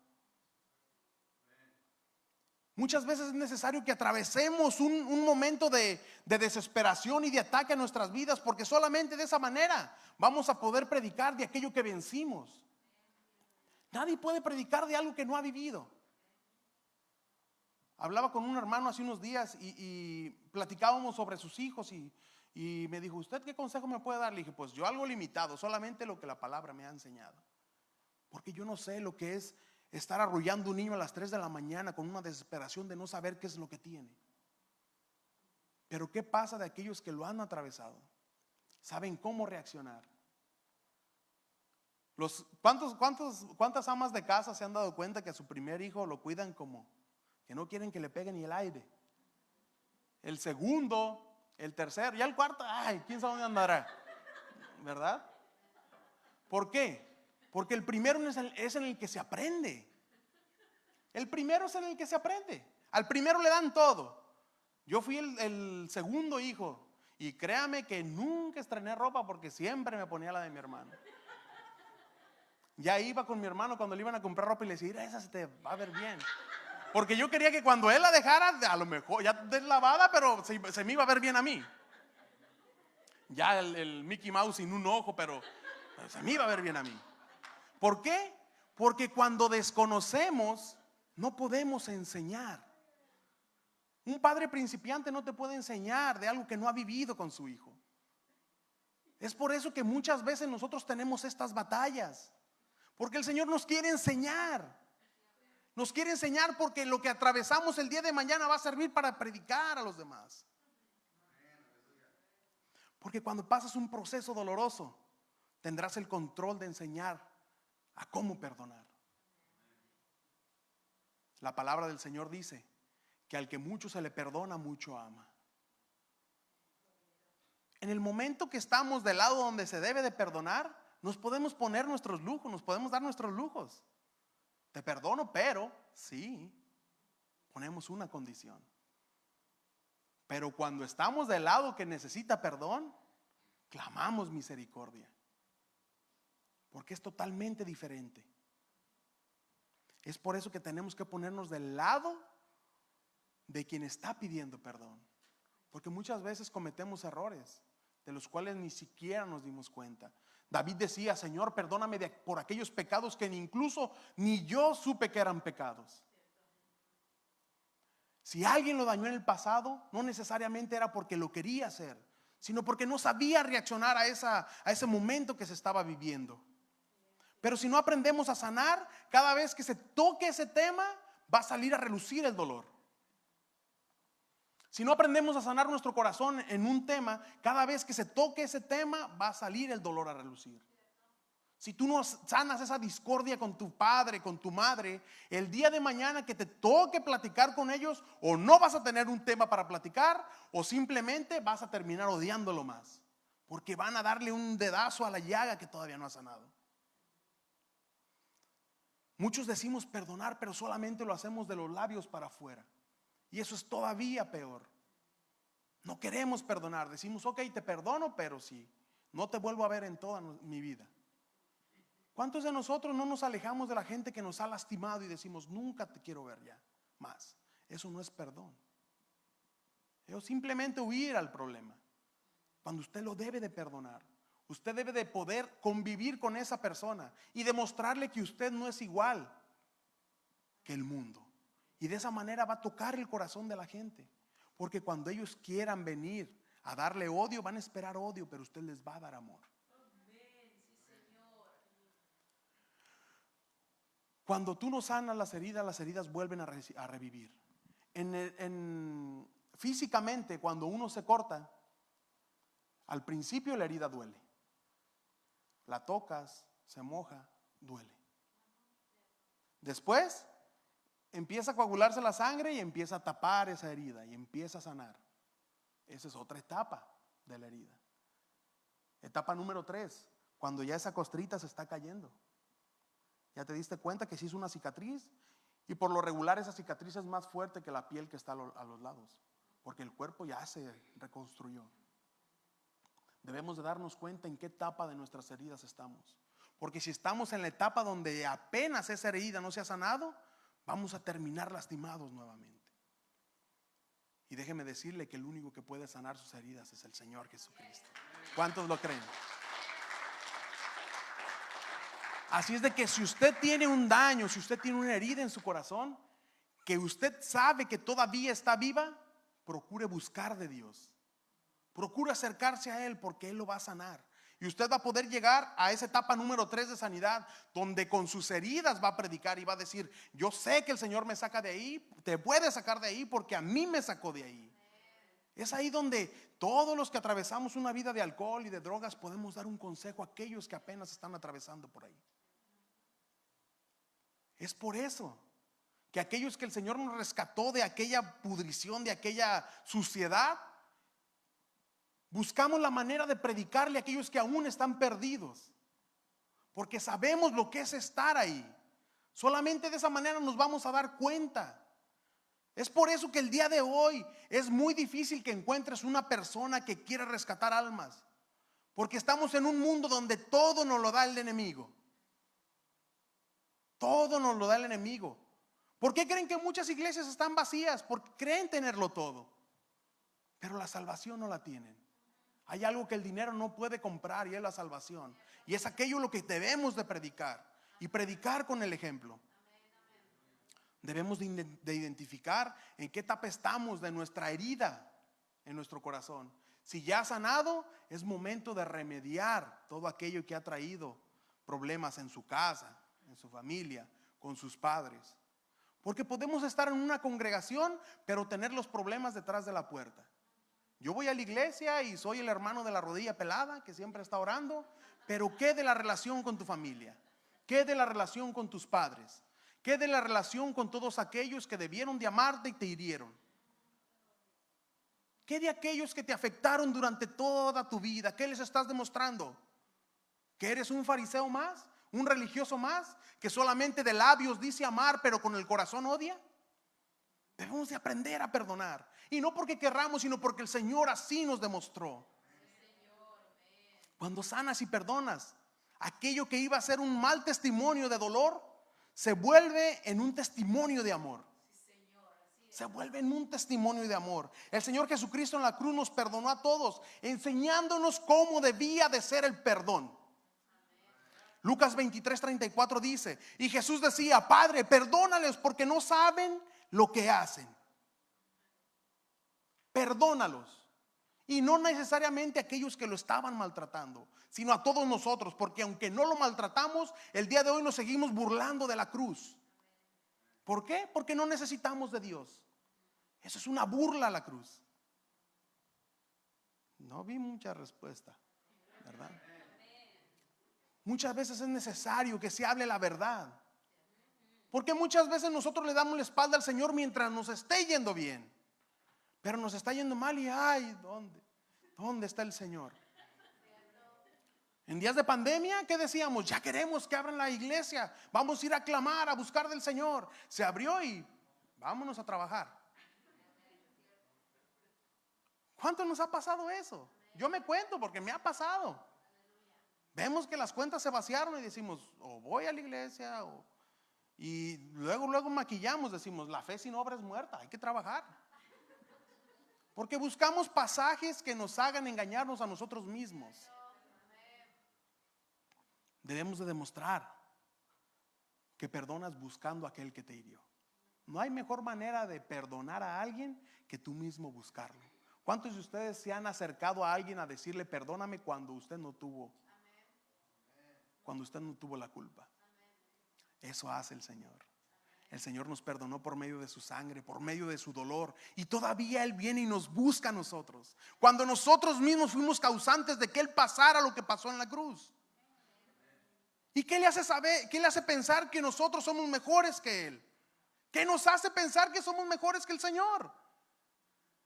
Muchas veces es necesario que atravesemos un momento de desesperación y de ataque a nuestras vidas, porque solamente de esa manera vamos a poder predicar de aquello que vencimos. Nadie puede predicar de algo que no ha vivido. Hablaba con un hermano hace unos días y platicábamos sobre sus hijos y me dijo, ¿usted qué consejo me puede dar? Le dije, pues yo algo limitado, solamente lo que la palabra me ha enseñado. Porque yo no sé lo que es estar arrullando un niño a las 3 de la mañana con una desesperación de no saber qué es lo que tiene. Pero ¿qué pasa de aquellos que lo han atravesado? Saben cómo reaccionar. ¿Cuántas amas de casa se han dado cuenta que a su primer hijo lo cuidan como que no quieren que le pegue ni el aire? El segundo, el tercero, ya el cuarto, ay, quién sabe dónde andará, ¿verdad? ¿Por qué? Porque el primero es en el que se aprende. El primero es en el que se aprende. Al primero le dan todo. Yo fui el segundo hijo y créame que nunca estrené ropa porque siempre me ponía la de mi hermano. Ya iba con mi hermano cuando le iban a comprar ropa y le decía, mira, esa se te va a ver bien. Porque yo quería que cuando él la dejara, a lo mejor ya deslavada, pero se me iba a ver bien a mí. Ya el Mickey Mouse sin un ojo, pero se me iba a ver bien a mí. ¿Por qué? Porque cuando desconocemos no podemos enseñar. Un padre principiante no te puede enseñar de algo que no ha vivido con su hijo. Es por eso que muchas veces nosotros tenemos estas batallas, porque el Señor nos quiere enseñar. Nos quiere enseñar porque lo que atravesamos el día de mañana va a servir para predicar a los demás. Porque cuando pasas un proceso doloroso, tendrás el control de enseñar a cómo perdonar. La palabra del Señor dice que al que mucho se le perdona, mucho ama. En el momento que estamos del lado donde se debe de perdonar, nos podemos poner nuestros lujos, nos podemos dar nuestros lujos. Te perdono, pero sí, ponemos una condición. Pero cuando estamos del lado que necesita perdón, clamamos misericordia. Porque es totalmente diferente. Es por eso que tenemos que ponernos del lado de quien está pidiendo perdón. Porque muchas veces cometemos errores de los cuales ni siquiera nos dimos cuenta. David decía, Señor, perdóname por aquellos pecados que incluso ni yo supe que eran pecados. Si alguien lo dañó en el pasado, no necesariamente era porque lo quería hacer, sino porque no sabía reaccionar a ese momento que se estaba viviendo. Pero si no aprendemos a sanar, cada vez que se toque ese tema, va a salir a relucir el dolor. Si no aprendemos a sanar nuestro corazón en un tema, cada vez que se toque ese tema, va a salir el dolor a relucir. Si tú no sanas esa discordia con tu padre, con tu madre, el día de mañana que te toque platicar con ellos, o no vas a tener un tema para platicar, o simplemente vas a terminar odiándolo más, porque van a darle un dedazo a la llaga que todavía no ha sanado. Muchos decimos perdonar, pero solamente lo hacemos de los labios para afuera. Y eso es todavía peor. No queremos perdonar. Decimos, ok, te perdono, pero sí, no te vuelvo a ver en toda mi vida. ¿Cuántos de nosotros no nos alejamos de la gente que nos ha lastimado y decimos, nunca te quiero ver ya más? Eso no es perdón. Es simplemente huir al problema. Cuando usted lo debe de perdonar, usted debe de poder convivir con esa persona y demostrarle que usted no es igual que el mundo. Y de esa manera va a tocar el corazón de la gente. Porque cuando ellos quieran venir a darle odio, van a esperar odio, pero usted les va a dar amor. Cuando tú no sanas las heridas vuelven a revivir. Físicamente, cuando uno se corta, al principio la herida duele. La tocas, se moja, duele. Después empieza a coagularse la sangre y empieza a tapar esa herida y empieza a sanar. Esa es otra etapa de la herida. Etapa número 3, cuando ya esa costrita se está cayendo. Ya te diste cuenta que se hizo una cicatriz, y por lo regular esa cicatriz es más fuerte que la piel que está a los lados, porque el cuerpo ya se reconstruyó. Debemos de darnos cuenta en qué etapa de nuestras heridas estamos, porque si estamos en la etapa donde apenas esa herida no se ha sanado, vamos a terminar lastimados nuevamente. Y déjeme decirle que el único que puede sanar sus heridas es el Señor Jesucristo. ¿Cuántos lo creen? Así es de que si usted tiene un daño, si usted tiene una herida en su corazón, que usted sabe que todavía está viva, procure buscar de Dios. Procure acercarse a Él, porque Él lo va a sanar. Y usted va a poder llegar a esa etapa número 3 de sanidad, donde con sus heridas va a predicar y va a decir: yo sé que el Señor me saca de ahí, te puede sacar de ahí porque a mí me sacó de ahí. Es ahí donde todos los que atravesamos una vida de alcohol y de drogas podemos dar un consejo a aquellos que apenas están atravesando por ahí. Es por eso que aquellos que el Señor nos rescató de aquella pudrición, de aquella suciedad, buscamos la manera de predicarle a aquellos que aún están perdidos, porque sabemos lo que es estar ahí. Solamente de esa manera nos vamos a dar cuenta. Es por eso que el día de hoy es muy difícil que encuentres una persona que quiera rescatar almas, porque estamos en un mundo donde todo nos lo da el enemigo. Todo nos lo da el enemigo. ¿Por qué creen que muchas iglesias están vacías? Porque creen tenerlo todo, pero la salvación no la tienen. Hay algo que el dinero no puede comprar, y es la salvación. Y es aquello lo que debemos de predicar, y predicar con el ejemplo. Debemos de identificar en qué etapa estamos de nuestra herida en nuestro corazón. Si ya ha sanado, es momento de remediar todo aquello que ha traído problemas en su casa, en su familia, con sus padres. Porque podemos estar en una congregación, pero tener los problemas detrás de la puerta. Yo voy a la iglesia y soy el hermano de la rodilla pelada que siempre está orando, pero ¿qué de la relación con tu familia? ¿Qué de la relación con tus padres? ¿Qué de la relación con todos aquellos que debieron de amarte y te hirieron? ¿Qué de aquellos que te afectaron durante toda tu vida? ¿Qué les estás demostrando? ¿Que eres un fariseo más? ¿Un religioso más? ¿Que solamente de labios dice amar pero con el corazón odia? Debemos de aprender a perdonar. Y no porque querramos, sino porque el Señor así nos demostró. Cuando sanas y perdonas, aquello que iba a ser un mal testimonio de dolor se vuelve en un testimonio de amor. Se vuelve en un testimonio de amor. El Señor Jesucristo en la cruz nos perdonó a todos, enseñándonos cómo debía de ser el perdón. Lucas 23:34 dice: y Jesús decía: Padre, perdónales porque no saben lo que hacen. Perdónalos. Y no necesariamente a aquellos que lo estaban maltratando, sino a todos nosotros, porque aunque no lo maltratamos, el día de hoy nos seguimos burlando de la cruz. ¿Por qué? Porque no necesitamos de Dios. Eso es una burla a la cruz. No vi mucha respuesta, ¿verdad? Muchas veces es necesario que se hable la verdad, porque muchas veces nosotros le damos la espalda al Señor mientras nos esté yendo bien, pero nos está yendo mal y ay, ¿dónde está el Señor? En días de pandemia, ¿qué decíamos? Ya queremos que abran la iglesia, vamos a ir a clamar, a buscar del Señor. Se abrió y vámonos a trabajar. ¿Cuánto nos ha pasado eso? Yo me cuento porque me ha pasado. Vemos que las cuentas se vaciaron y decimos: o voy a la iglesia y luego maquillamos, decimos: la fe sin obra es muerta, hay que trabajar. Porque buscamos pasajes que nos hagan engañarnos a nosotros mismos. Debemos de demostrar que perdonas buscando a aquel que te hirió. No hay mejor manera de perdonar a alguien que tú mismo buscarlo. ¿Cuántos de ustedes se han acercado a alguien a decirle perdóname cuando usted no tuvo la culpa? Eso hace el Señor. El Señor nos perdonó por medio de su sangre, por medio de su dolor, y todavía Él viene y nos busca a nosotros, cuando nosotros mismos fuimos causantes de que Él pasara lo que pasó en la cruz. ¿Y qué le hace saber? ¿Qué le hace pensar que nosotros somos mejores que Él? ¿Qué nos hace pensar que somos mejores que el Señor?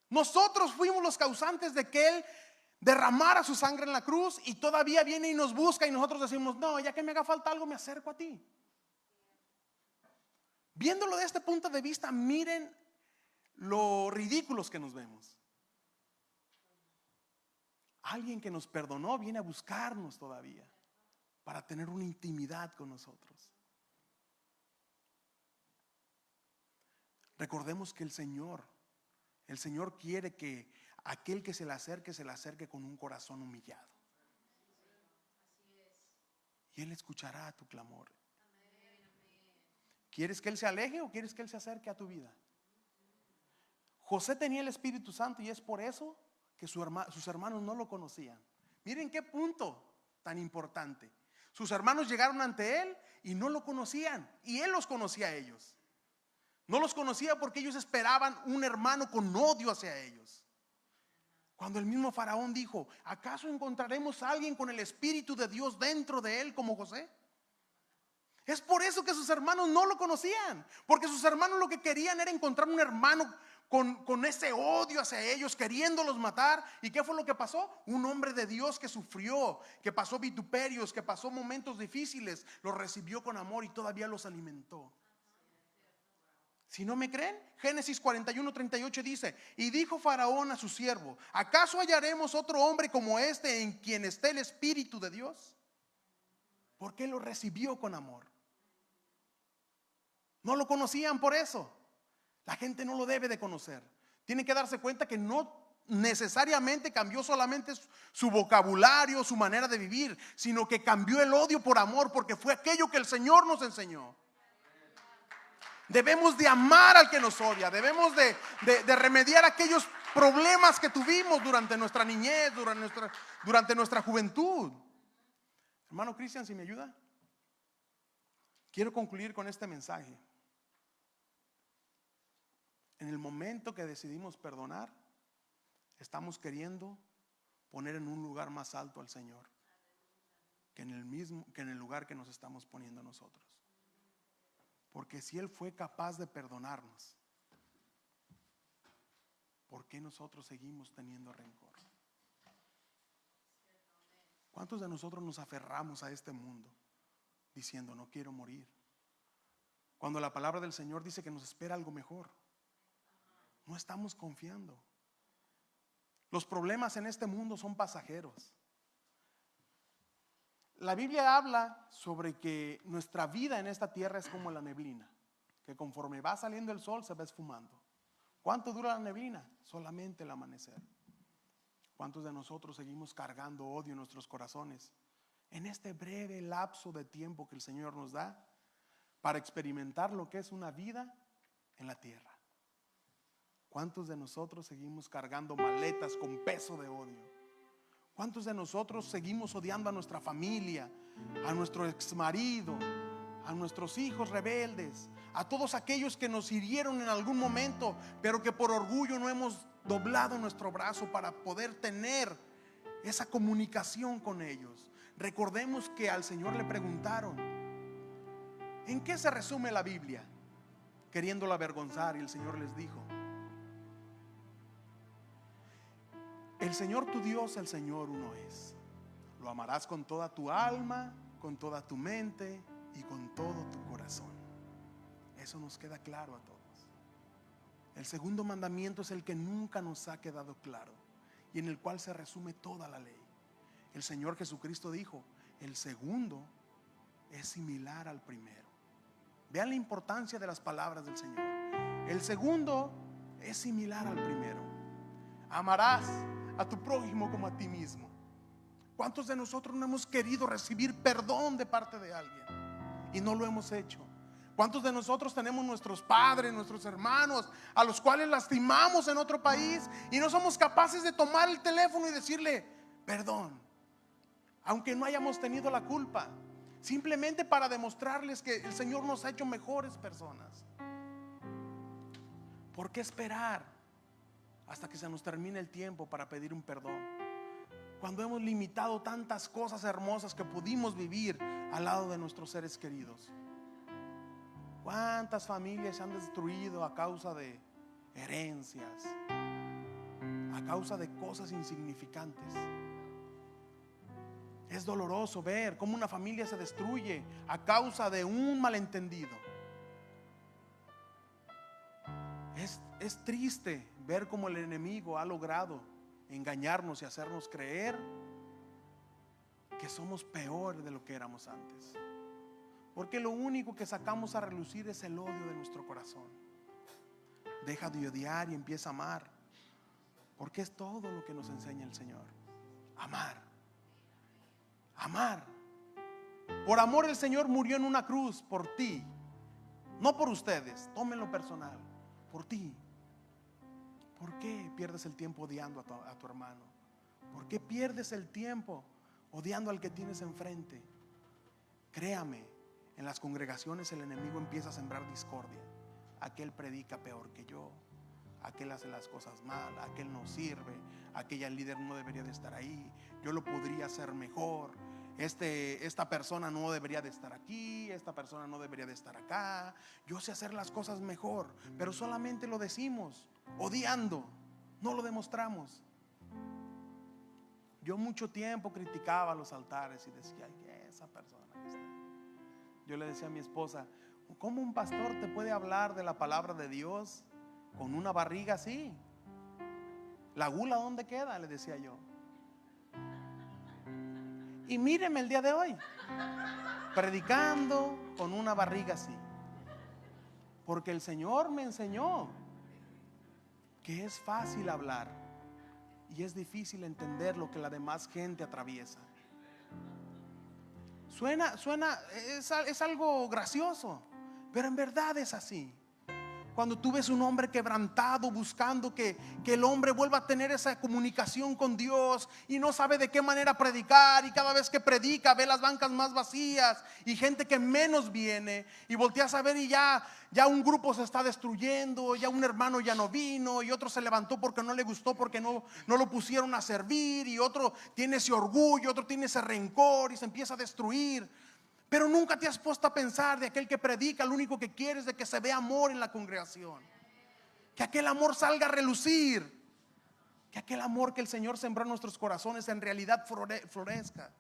Nosotros fuimos los causantes de que Él derramara su sangre en la cruz, y todavía viene y nos busca, y nosotros decimos: no, ya que me haga falta algo, me acerco a ti. Viéndolo de este punto de vista, miren lo ridículos que nos vemos. Alguien que nos perdonó viene a buscarnos todavía para tener una intimidad con nosotros. Recordemos que el Señor quiere que aquel que se le acerque con un corazón humillado. Y Él escuchará tu clamor. ¿Quieres que Él se aleje o quieres que Él se acerque a tu vida? José tenía el Espíritu Santo, y es por eso que sus hermanos no lo conocían. Miren qué punto tan importante. Sus hermanos llegaron ante él y no lo conocían, y él los conocía a ellos. No los conocía porque ellos esperaban un hermano con odio hacia ellos. Cuando el mismo Faraón dijo: ¿acaso encontraremos a alguien con el Espíritu de Dios dentro de él como José? Es por eso que sus hermanos no lo conocían, porque sus hermanos lo que querían era encontrar un hermano con ese odio hacia ellos, queriéndolos matar. ¿Y qué fue lo que pasó? Un hombre de Dios que sufrió, que pasó vituperios, que pasó momentos difíciles, los recibió con amor y todavía los alimentó. Si no me creen, Génesis 41:38 dice: y dijo Faraón a su siervo: ¿acaso hallaremos otro hombre como este en quien esté el Espíritu de Dios? Porque lo recibió con amor. No lo conocían por eso. La gente no lo debe de conocer. Tiene que darse cuenta que no necesariamente cambió solamente su vocabulario, su manera de vivir, sino que cambió el odio por amor, porque fue aquello que el Señor nos enseñó. Debemos de amar al que nos odia. Debemos de remediar aquellos problemas que tuvimos durante nuestra niñez, durante nuestra juventud. Hermano Cristian, si me ayuda. Quiero concluir con este mensaje. En el momento que decidimos perdonar, estamos queriendo poner en un lugar más alto al Señor que en el lugar que nos estamos poniendo nosotros. Porque si Él fue capaz de perdonarnos, ¿por qué nosotros seguimos teniendo rencor? ¿Cuántos de nosotros nos aferramos a este mundo diciendo: no quiero morir, cuando la palabra del Señor dice que nos espera algo mejor? No estamos confiando. Los problemas en este mundo son pasajeros. La Biblia habla sobre que nuestra vida en esta tierra es como la neblina, que conforme va saliendo el sol se va esfumando. ¿Cuánto dura la neblina? Solamente el amanecer. ¿Cuántos de nosotros seguimos cargando odio en nuestros corazones en este breve lapso de tiempo que el Señor nos da para experimentar lo que es una vida en la tierra? ¿Cuántos de nosotros seguimos cargando maletas con peso de odio? ¿Cuántos de nosotros seguimos odiando a nuestra familia, a nuestro exmarido, a nuestros hijos rebeldes, a todos aquellos que nos hirieron en algún momento, pero que por orgullo no hemos doblado nuestro brazo para poder tener esa comunicación con ellos? Recordemos que al Señor le preguntaron: ¿en qué se resume la Biblia? Queriéndolo avergonzar, y el Señor les dijo: el Señor tu Dios, el Señor uno es. Lo amarás con toda tu alma, con toda tu mente y con todo tu corazón. Eso nos queda claro a todos. El segundo mandamiento es el que nunca nos ha quedado claro y en el cual se resume toda la ley. El Señor Jesucristo dijo: el segundo es similar al primero. Vean la importancia de las palabras del Señor. El segundo es similar al primero. Amarás a tu prójimo como a ti mismo. ¿Cuántos de nosotros no hemos querido recibir perdón de parte de alguien y no lo hemos hecho? ¿Cuántos de nosotros tenemos nuestros padres, nuestros hermanos, a los cuales lastimamos en otro país y no somos capaces de tomar el teléfono y decirle perdón, aunque no hayamos tenido la culpa, simplemente para demostrarles que el Señor nos ha hecho mejores personas? ¿Por qué esperar hasta que se nos termine el tiempo para pedir un perdón, cuando hemos limitado tantas cosas hermosas que pudimos vivir al lado de nuestros seres queridos? ¿Cuántas familias se han destruido a causa de herencias, a causa de cosas insignificantes. Es doloroso ver cómo una familia se destruye a causa de un malentendido. Es triste ver cómo el enemigo ha logrado engañarnos y hacernos creer que somos peor de lo que éramos antes, porque lo único que sacamos a relucir es el odio de nuestro corazón. Deja de odiar y empieza a amar, porque es todo lo que nos enseña el Señor. Amar. Amar. Por amor el Señor murió en una cruz por ti, no por ustedes. Tómenlo personal, por ti. ¿Por qué pierdes el tiempo odiando a tu hermano? ¿Por qué pierdes el tiempo odiando al que tienes enfrente? Créame, en las congregaciones el enemigo empieza a sembrar discordia. Aquel predica peor que yo, aquel hace las cosas mal, aquel no sirve, aquella líder no debería de estar ahí, yo lo podría hacer mejor. Esta persona no debería de estar aquí, esta persona no debería de estar acá. Yo sé hacer las cosas mejor, pero solamente lo decimos odiando, no lo demostramos. Yo mucho tiempo criticaba los altares y decía: ay, esa persona que está. Yo le decía a mi esposa: ¿cómo un pastor te puede hablar de la palabra de Dios con una barriga así? ¿La gula dónde queda?, le decía yo. Y míreme el día de hoy, predicando con una barriga así, porque el Señor me enseñó que es fácil hablar y es difícil entender lo que la demás gente atraviesa. Es algo gracioso, pero en verdad es así. Cuando tú ves un hombre quebrantado buscando que el hombre vuelva a tener esa comunicación con Dios y no sabe de qué manera predicar, y cada vez que predica ve las bancas más vacías y gente que menos viene, y volteas a ver y ya un grupo se está destruyendo, ya un hermano ya no vino, y otro se levantó porque no le gustó, porque no lo pusieron a servir, y otro tiene ese orgullo, otro tiene ese rencor y se empieza a destruir. Pero nunca te has puesto a pensar de aquel que predica, lo único que quiere es de que se vea amor en la congregación, que aquel amor salga a relucir, que aquel amor que el Señor sembró en nuestros corazones en realidad florezca.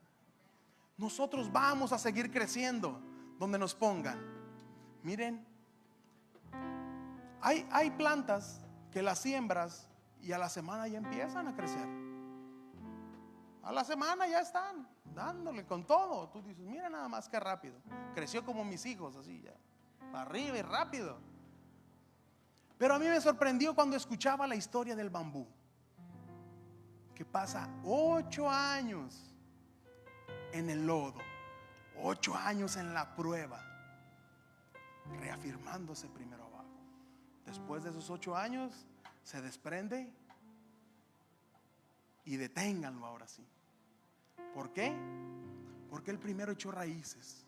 Nosotros vamos a seguir creciendo donde nos pongan. Miren, hay plantas que las siembras y a la semana ya empiezan a crecer. A la semana ya están dándole con todo. Tú dices: mira nada más que rápido. Creció como mis hijos, así ya, para arriba y rápido. Pero a mí me sorprendió cuando escuchaba la historia del bambú, que pasa 8 años en el lodo, 8 años en la prueba, reafirmándose primero abajo. Después de esos 8 años se desprende. Y deténganlo ahora sí. ¿Por qué? Porque el primero echó raíces.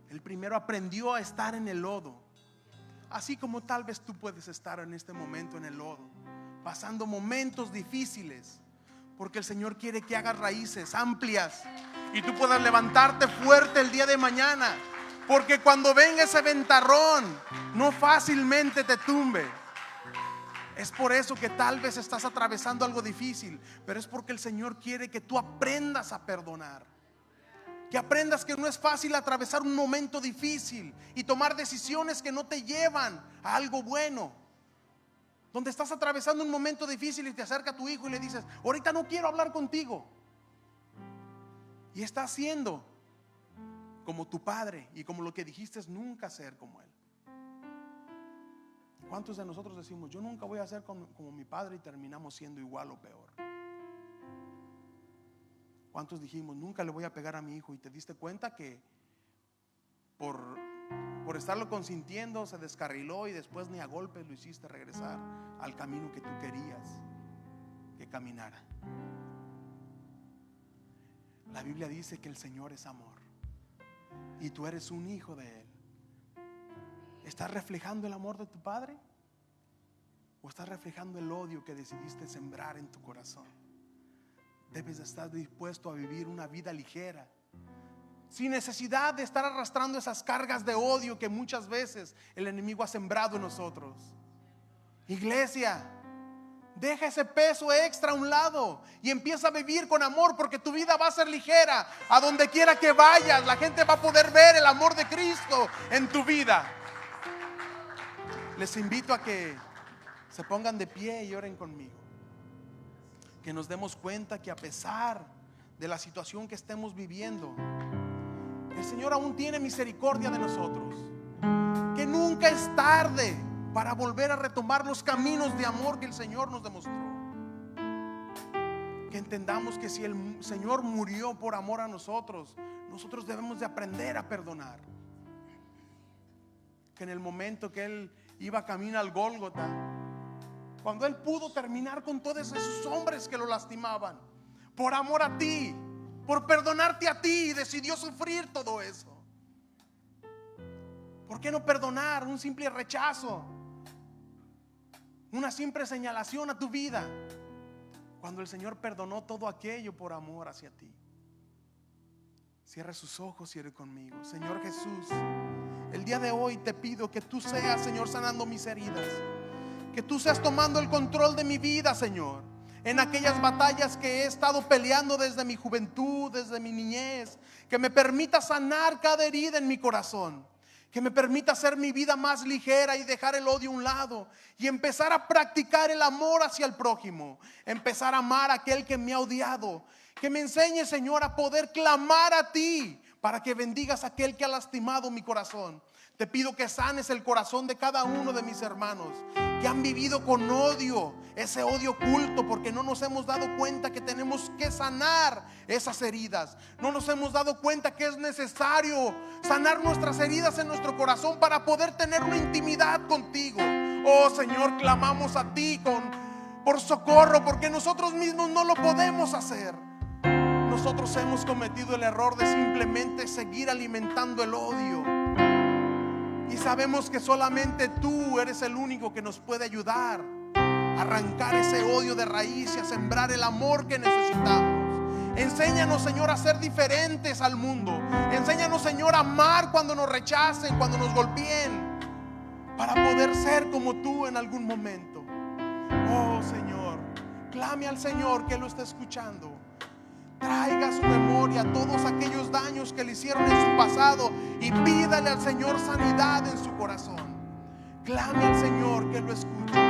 El primero aprendió a estar en el lodo. Así como tal vez tú puedes estar en este momento en el lodo, pasando momentos difíciles, porque el Señor quiere que hagas raíces amplias y tú puedas levantarte fuerte el día de mañana, porque cuando venga ese ventarrón no fácilmente te tumbe. Es por eso que tal vez estás atravesando algo difícil, pero es porque el Señor quiere que tú aprendas a perdonar, que aprendas que no es fácil atravesar un momento difícil y tomar decisiones que no te llevan a algo bueno. Donde estás atravesando un momento difícil y te acerca tu hijo y le dices: ahorita no quiero hablar contigo, y está haciendo como tu padre y como lo que dijiste es nunca ser como él. ¿Cuántos de nosotros decimos: yo nunca voy a ser como mi padre, y terminamos siendo igual o peor? ¿Cuántos dijimos: nunca le voy a pegar a mi hijo, y te diste cuenta que por estarlo consintiendo se descarriló y después ni a golpes lo hiciste regresar al camino que tú querías que caminara? La Biblia dice que el Señor es amor y tú eres un hijo de Él. ¿Estás reflejando el amor de tu padre? ¿O estás reflejando el odio que decidiste sembrar en tu corazón? Debes de estar dispuesto a vivir una vida ligera, sin necesidad de estar arrastrando esas cargas de odio que muchas veces el enemigo ha sembrado en nosotros. Iglesia, Deja ese peso extra a un lado y empieza a vivir con amor, porque tu vida va a ser ligera. A donde quiera que vayas, la gente va a poder ver el amor de Cristo en tu vida. Les invito a que se pongan de pie y oren conmigo. Que nos demos cuenta que a pesar de la situación que estemos viviendo, el Señor aún tiene misericordia de nosotros. Que nunca es tarde para volver a retomar los caminos de amor que el Señor nos demostró. Que entendamos que si el Señor murió por amor a nosotros, nosotros debemos de aprender a perdonar. Que en el momento que Él iba camino al Gólgota, cuando Él pudo terminar con todos esos hombres que lo lastimaban, por amor a ti, por perdonarte a ti, decidió sufrir todo eso. ¿Por qué no perdonar un simple rechazo? Una simple señalación a tu vida, cuando el Señor perdonó todo aquello por amor hacia ti. Cierra sus ojos y ore conmigo. Señor Jesús, el día de hoy te pido que tú seas, Señor, sanando mis heridas. Que tú seas tomando el control de mi vida, Señor, en aquellas batallas que he estado peleando desde mi juventud, desde mi niñez. Que me permita sanar cada herida en mi corazón. Que me permita hacer mi vida más ligera y dejar el odio a un lado y empezar a practicar el amor hacia el prójimo. Empezar a amar a aquel que me ha odiado. Que me enseñe, Señor, a poder clamar a ti para que bendigas a aquel que ha lastimado mi corazón. Te pido que sanes el corazón de cada uno de mis hermanos que han vivido con odio, ese odio oculto, porque no nos hemos dado cuenta que tenemos que sanar esas heridas. No nos hemos dado cuenta que es necesario sanar nuestras heridas en nuestro corazón para poder tener una intimidad contigo. Oh Señor, clamamos a ti por socorro, porque nosotros mismos no lo podemos hacer. Nosotros hemos cometido el error de simplemente seguir alimentando el odio. Y sabemos que solamente tú eres el único que nos puede ayudar a arrancar ese odio de raíz y a sembrar el amor que necesitamos. Enséñanos, Señor, a ser diferentes al mundo. Enséñanos, Señor, a amar cuando nos rechacen, cuando nos golpeen, para poder ser como tú en algún momento. Oh Señor, clame al Señor que lo está escuchando. Traiga a su memoria todos aquellos daños que le hicieron en su pasado y pídale al Señor sanidad en su corazón. Clame al Señor que lo escuche.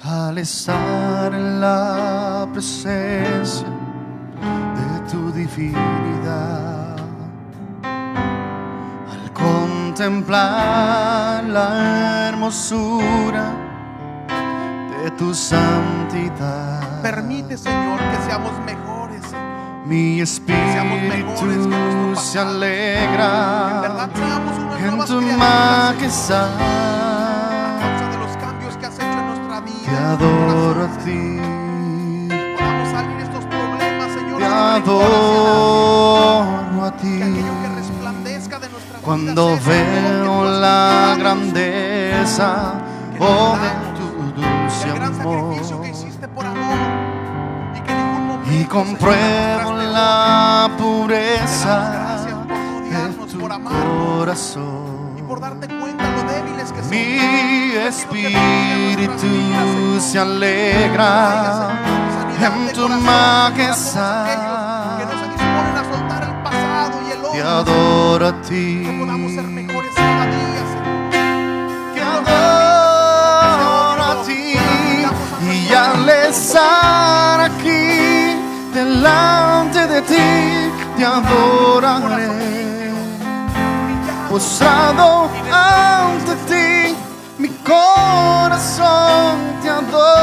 Al estar en la presencia de tu divinidad, contemplar la hermosura de tu santidad, permite, Señor, que seamos mejores. Mi espíritu se alegra en verdad seamos unas en nuevas tu criaturas, majestad. a causa de los cambios que has hecho en nuestra vida. Te adoro a ti, podamos salir de estos problemas, Señor. te adoro a Que ti. aquello que resplandezca de nuestra Cuando vida sea, Señor, veo que la tú grandeza, oh, de tu dulce el gran amor, sacrificio que hiciste por amor, y que en ningún momento, y compruebo Señor, la te pureza damos gracias por no de odiarnos, tu por amarnos corazón. y por darte cuenta lo débiles que somos. Mi espíritu se alegra en tu majestad. Que no se disponen a soltar el pasado y el Te odio. adoro a ti, Que podamos ser mejores cada día, Señor. te adoro a ti, y al estar aquí delante de ti te adoraré, postrado ante ti mi corazón te adora.